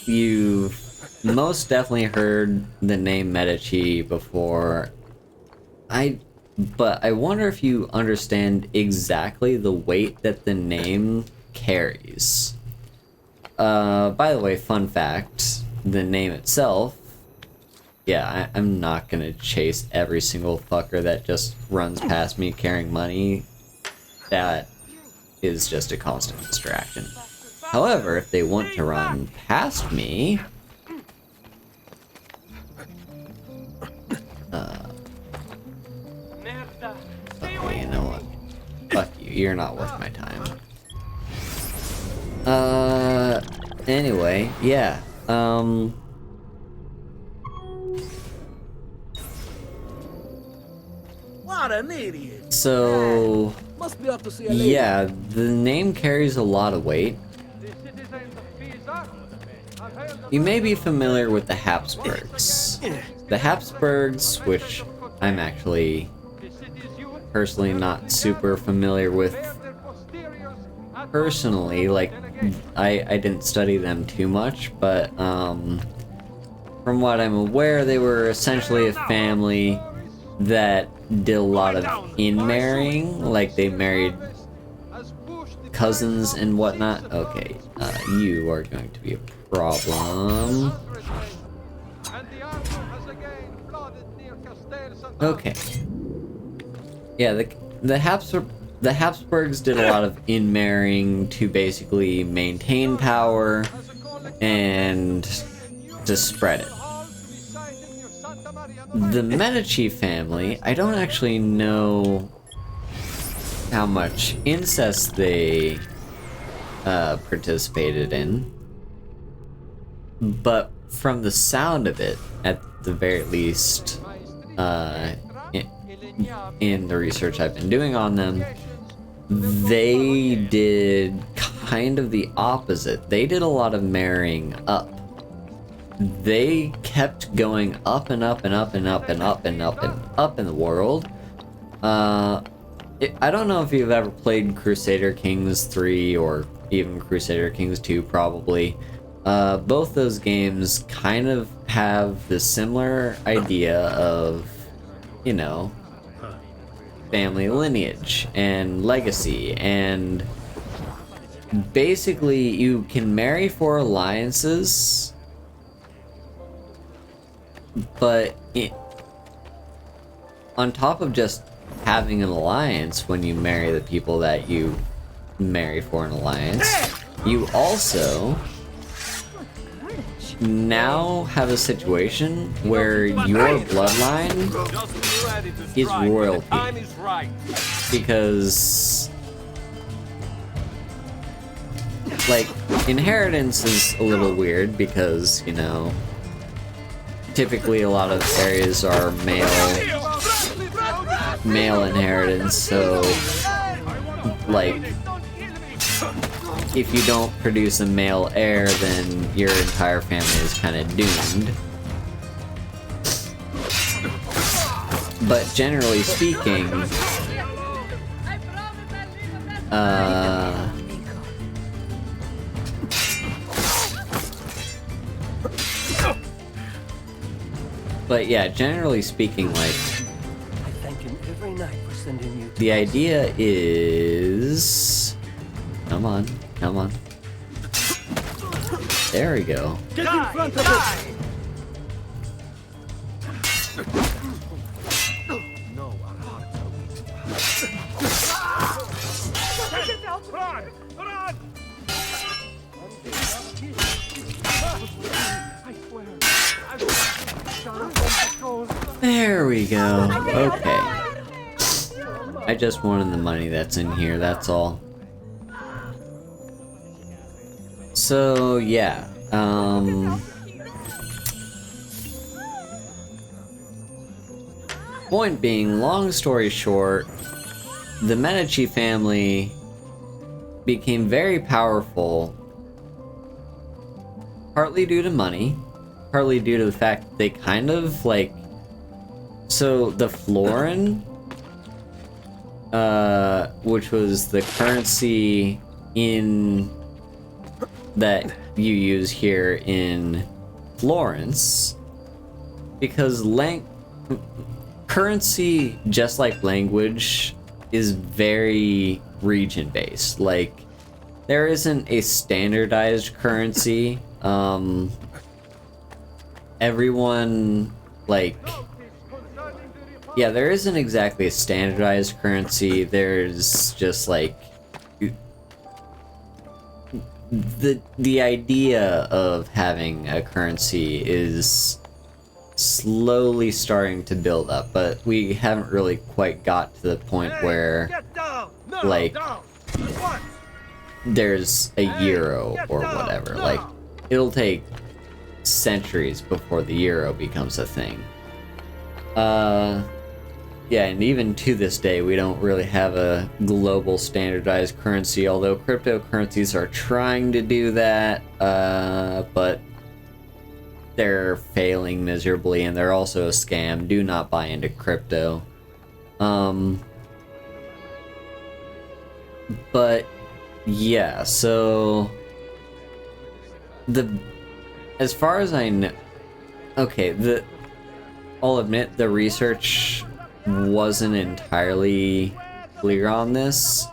You've most definitely heard the name Medici before. But I wonder if you understand exactly the weight that the name carries. By the way, fun fact, the name itself, yeah, I'm not gonna chase every single fucker that just runs past me carrying money. That is just a constant distraction. However, if they want to run past me... Okay, you know what? Fuck you, you're not worth my time. Anyway, yeah, What an idiot! So... Must be up to see a lady. Yeah, the name carries a lot of weight. You may be familiar with the Habsburgs. The Habsburgs, which I'm actually personally not super familiar with personally, like, I didn't study them too much, but from what I'm aware, they were essentially a family that did a lot of in-marrying, like they married cousins and whatnot. Okay, you are going to be a problem. Okay. Yeah, the Habsburgs did a lot of in-marrying to basically maintain power and to spread it. The Medici family, I don't actually know how much incest they participated in, but from the sound of it, at the very least, in the research I've been doing on them, they did kind of the opposite. They did a lot of marrying up. They kept going up and up and up and up and up and up and up in the world. I don't know if you've ever played Crusader Kings 3 or even Crusader Kings 2, probably. Both those games kind of have the similar idea of, you know, family lineage and legacy and basically you can marry for alliances, but on top of just having an alliance when you marry the people that you marry for an alliance, you also now have a situation where your bloodline is royalty. Because, like, inheritance is a little weird because, you know, typically a lot of areas are male inheritance, so, like, if you don't produce a male heir, then your entire family is kind of doomed. But generally speaking, but yeah, generally speaking, like, the idea is, come on. There we go. Get in front of it! No, our hearts are weak. Run! Run! There we go. Okay. I just wanted the money that's in here, that's all. So, yeah. Point being, long story short, the Medici family became very powerful, partly due to money, partly due to the fact that they kind of, like... So, the florin, which was the currency that you use here in Florence, because currency, just like language, is very region-based. Like, there isn't a standardized currency. Everyone, like... Yeah, there isn't exactly a standardized currency. There's just, like... The idea of having a currency is slowly starting to build up, but we haven't really quite got to the point where, like, there's a euro or whatever. Like, it'll take centuries before the euro becomes a thing. Yeah, and even to this day, we don't really have a global standardized currency, although cryptocurrencies are trying to do that, but they're failing miserably, and they're also a scam. Do not buy into crypto. But, yeah, so... As far as I know... Okay, I'll admit, the research wasn't entirely clear on this.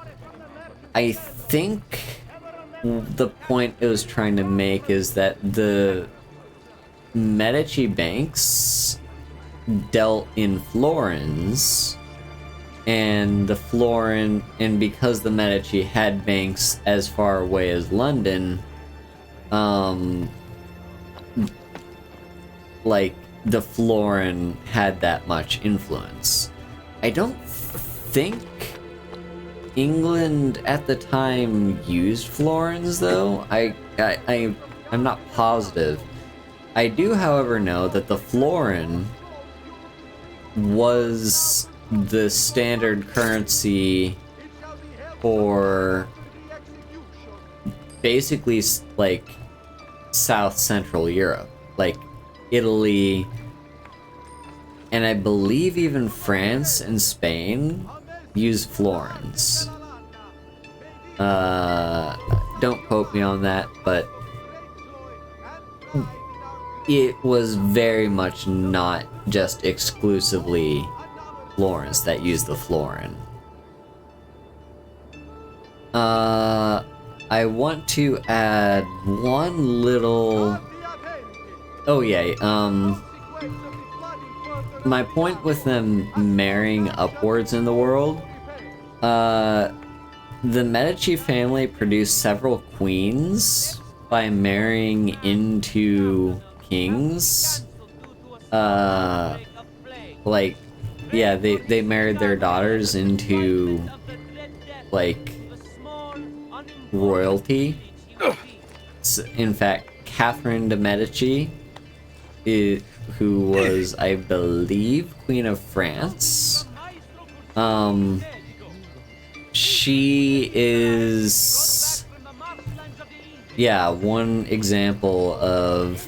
I think the point it was trying to make is that the Medici banks dealt in florins, and the florin, and because the Medici had banks as far away as London, like, the florin had that much influence. I don't think England at the time used florins, though. I'm not positive. I do, however, know that the florin was the standard currency for basically, like, South Central Europe. Like, Italy, and I believe even France and Spain use florins. Don't quote me on that, but it was very much not just exclusively Florence that used the florin. I want to add one little... Oh yeah, my point with them marrying upwards in the world, the Medici family produced several queens by marrying into kings. Like, yeah, they married their daughters into, like, royalty. So, in fact, Catherine de Medici, who was, I believe, Queen of France, she is, yeah, one example of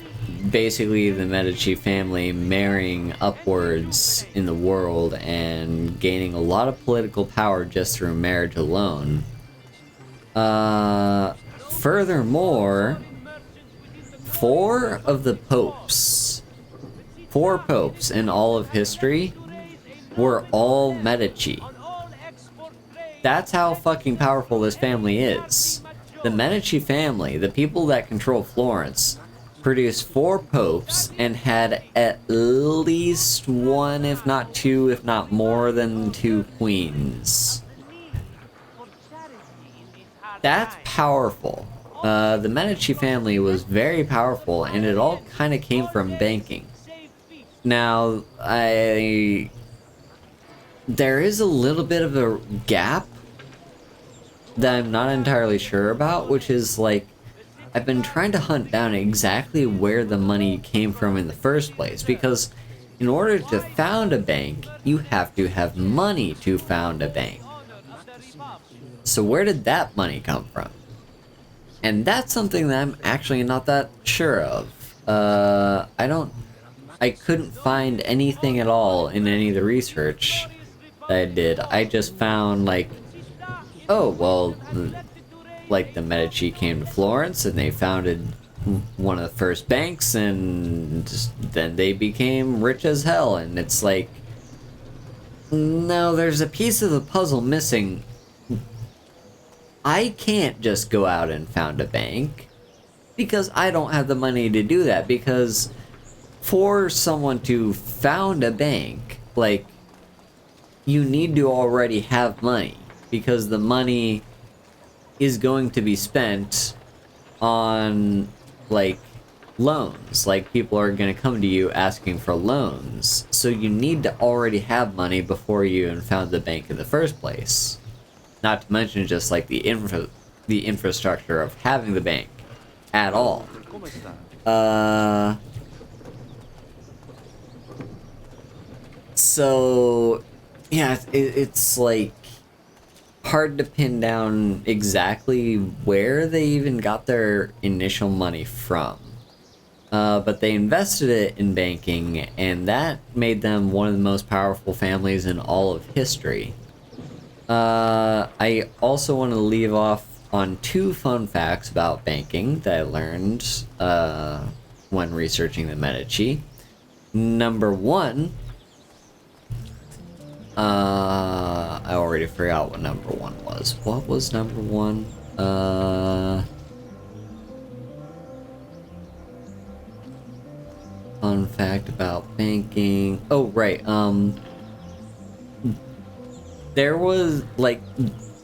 basically the Medici family marrying upwards in the world and gaining a lot of political power just through marriage alone. Furthermore, four popes in all of history were all Medici. That's how fucking powerful this family is. The Medici family, the people that control Florence, produced 4 popes and had at least one, if not two, if not more than 2 queens. That's powerful. The Medici family was very powerful, and it all kind of came from banking. Now, there is a little bit of a gap that I'm not entirely sure about, which is like, I've been trying to hunt down exactly where the money came from in the first place, because in order to found a bank, you have to have money to found a bank. So where did that money come from? And that's something that I'm actually not that sure of. I couldn't find anything at all in any of the research that I did. I just found, like, oh, well, like, the Medici came to Florence and they founded one of the first banks, and then they became rich as hell. And it's like, no, there's a piece of the puzzle missing. I can't just go out and found a bank because I don't have the money to do that. Because for someone to found a bank, like, you need to already have money, because the money is going to be spent on, like, loans. Like, people are going to come to you asking for loans, so you need to already have money before you even found the bank in the first place. Not to mention just, like, the infrastructure of having the bank at all. So, yeah, it's like hard to pin down exactly where they even got their initial money from. But they invested it in banking, and that made them one of the most powerful families in all of history. I also want to leave off on 2 fun facts about banking that I learned when researching the Medici. Number 1, I already forgot what number 1 was. What was number 1? Fun fact about banking. Oh, right. There was, like,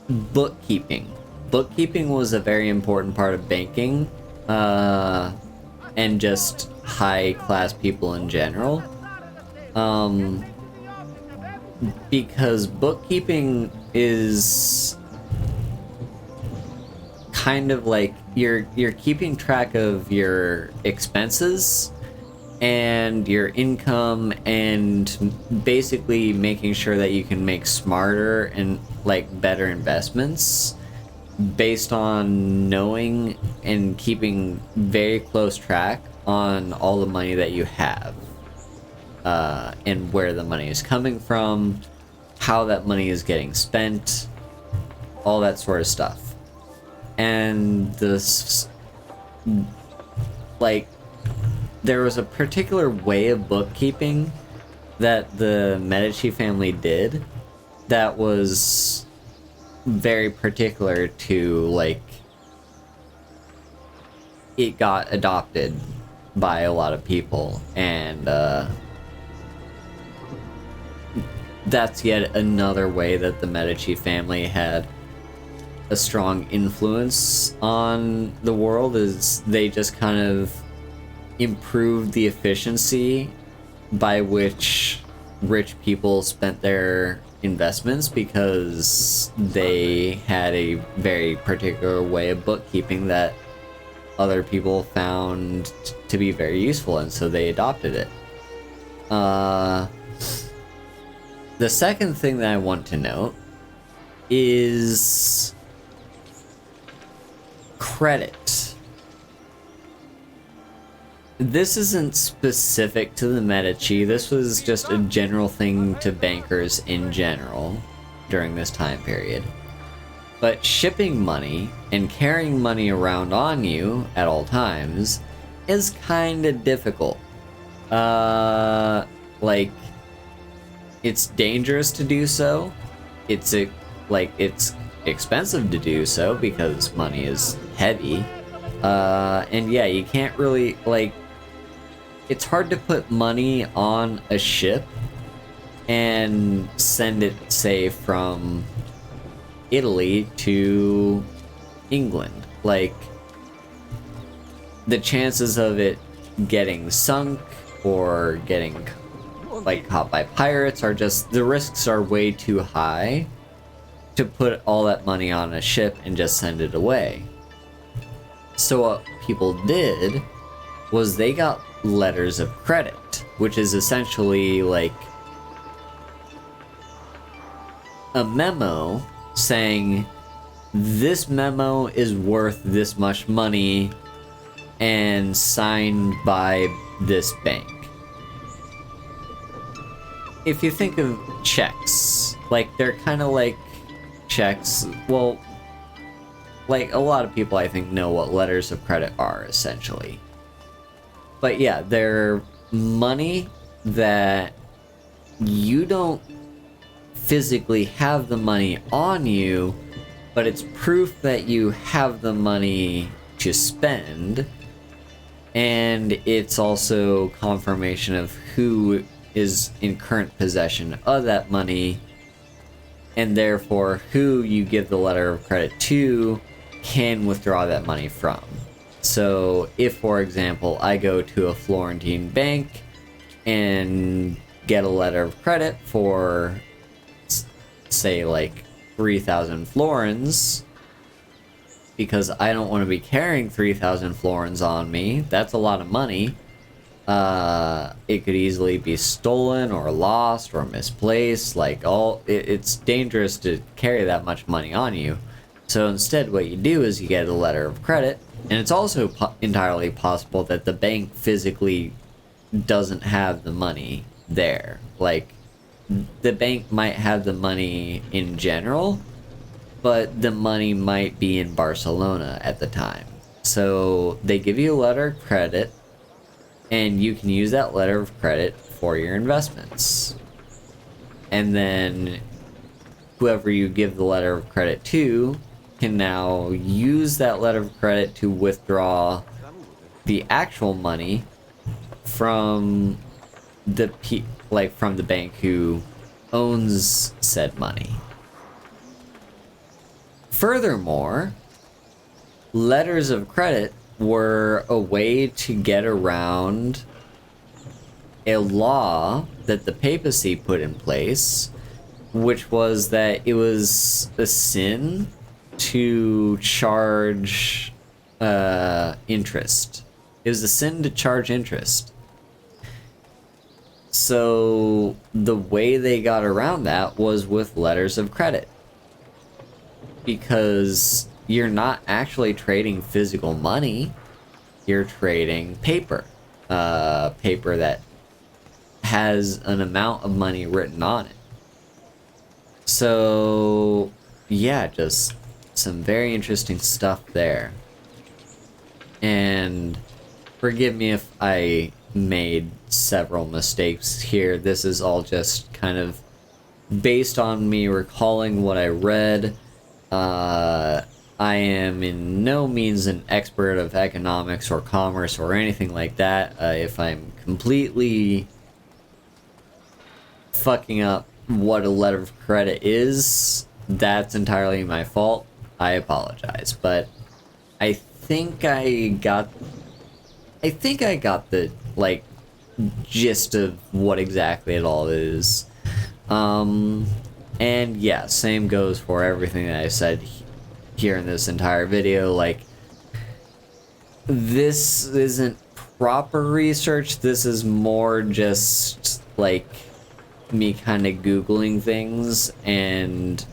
bookkeeping. Bookkeeping was a very important part of banking, and just high-class people in general. Because bookkeeping is kind of like you're keeping track of your expenses and your income, and basically making sure that you can make smarter and, like, better investments based on knowing and keeping very close track on all the money that you have, and where the money is coming from, how that money is getting spent, all that sort of stuff. And this, like, there was a particular way of bookkeeping that the Medici family did that was very particular to, like, it got adopted by a lot of people, and that's yet another way that the Medici family had a strong influence on the world, is they just kind of improved the efficiency by which rich people spent their investments, because they had a very particular way of bookkeeping that other people found to be very useful, and so they adopted it. The second thing that I want to note is credit. This isn't specific to the Medici. This was just a general thing to bankers in general during this time period. But shipping money and carrying money around on you at all times is kind of difficult. Like, it's dangerous to do so. It's expensive to do so because money is heavy. And yeah, you can't really, like, it's hard to put money on a ship and send it, say, from Italy to England. Like, the chances of it getting sunk or getting, like, caught by pirates are just, the risks are way too high to put all that money on a ship and just send it away. So what people did was they got letters of credit, which is essentially like a memo saying this memo is worth this much money and signed by this bank. If you think of checks, like, they're kind of like checks, well, like, a lot of people I think know what letters of credit are, essentially. But yeah, they're money that you don't physically have the money on you, but it's proof that you have the money to spend, and it's also confirmation of who is in current possession of that money, and therefore who you give the letter of credit to can withdraw that money from. So if, for example, I go to a Florentine bank and get a letter of credit for, say, like 3,000 florins, because I don't want to be carrying 3,000 florins on me, that's a lot of money. It could easily be stolen or lost or misplaced. Like, it's dangerous to carry that much money on you. So instead, what you do is you get a letter of credit, and it's also entirely possible that the bank physically doesn't have the money there. Like, the bank might have the money in general, but the money might be in Barcelona at the time. So they give you a letter of credit, and you can use that letter of credit for your investments. And then whoever you give the letter of credit to can now use that letter of credit to withdraw the actual money from the from the bank who owns said money. Furthermore, letters of credit were a way to get around a law that the papacy put in place, which was that it was a sin to charge interest. It was a sin to charge interest. So the way they got around that was with letters of credit, because you're not actually trading physical money, you're trading paper. Paper that has an amount of money written on it. So yeah, just some very interesting stuff there. And forgive me if I made several mistakes here. This is all just kind of based on me recalling what I read. I am in no means an expert of economics or commerce or anything like that. If I'm completely fucking up what a letter of credit is, that's entirely my fault. I apologize, but I think I got the, like, gist of what exactly it all is. And yeah, same goes for everything that I said here in this entire video. Like, this isn't proper research, this is more just, like, me kind of Googling things and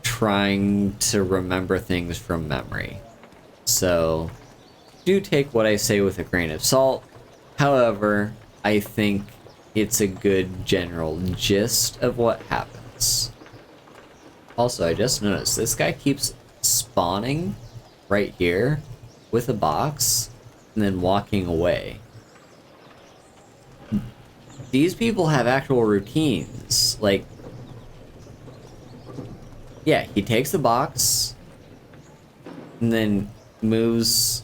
trying to remember things from memory. So, do take what I say with a grain of salt. However, I think it's a good general gist of what happens. Also, I just noticed this guy keeps spawning right here with a box and then walking away. These people have actual routines. Like, yeah, he takes the box and then moves.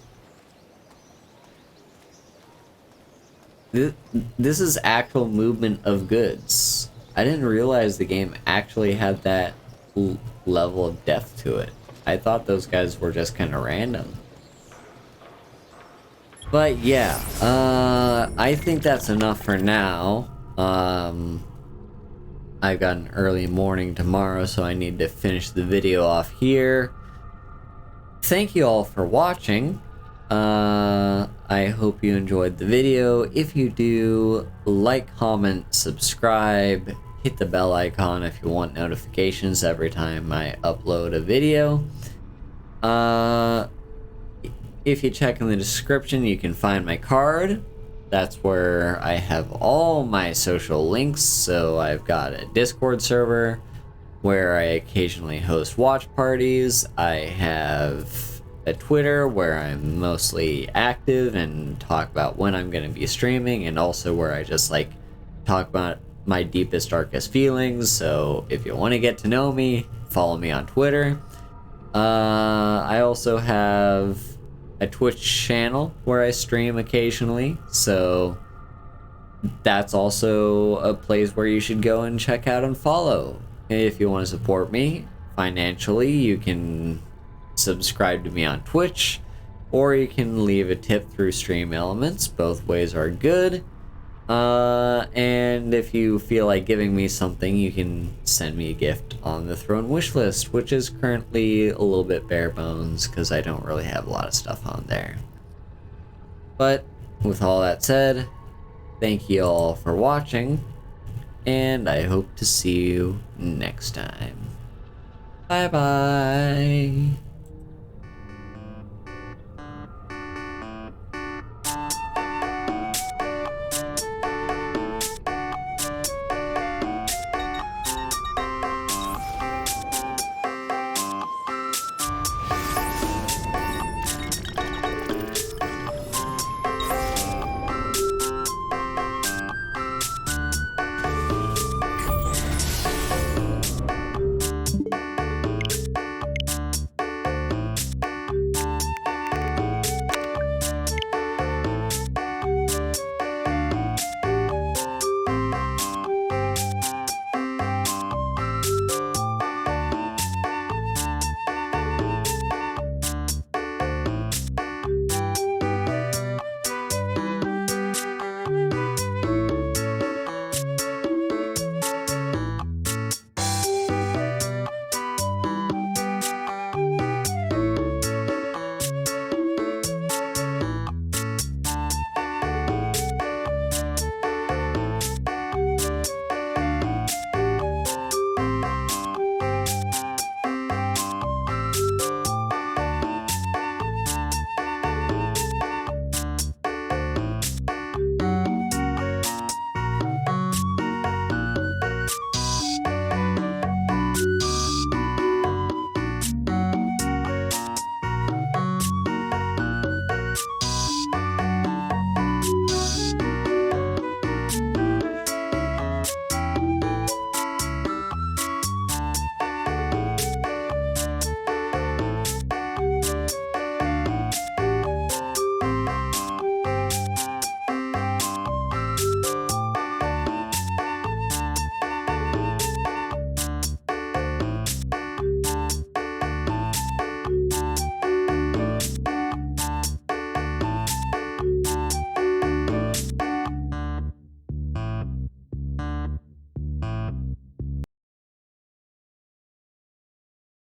This is actual movement of goods. I didn't realize the game actually had that level of depth to it. I thought those guys were just kind of random. But yeah, I think that's enough for now. I've got an early morning tomorrow, so I need to finish the video off here. Thank you all for watching. I hope you enjoyed the video. If you do, like, comment, subscribe, hit the bell icon if you want notifications every time I upload a video. If you check in the description, you can find my card. That's where I have all my social links. So I've got a Discord server where I occasionally host watch parties. I have a Twitter where I'm mostly active and talk about when I'm going to be streaming, and also where I just, like, talk about my deepest, darkest feelings. So if you want to get to know me, follow me on Twitter. I also have a Twitch channel where I stream occasionally, so that's also a place where you should go and check out and follow. If you want to support me financially, you can subscribe to me on Twitch, or you can leave a tip through Stream Elements. Both ways are good. And if you feel like giving me something, you can send me a gift on the Throne wish list, which is currently a little bit bare bones because I don't really have a lot of stuff on there. But with all that said, thank you all for watching, and I hope to see you next time. Bye bye.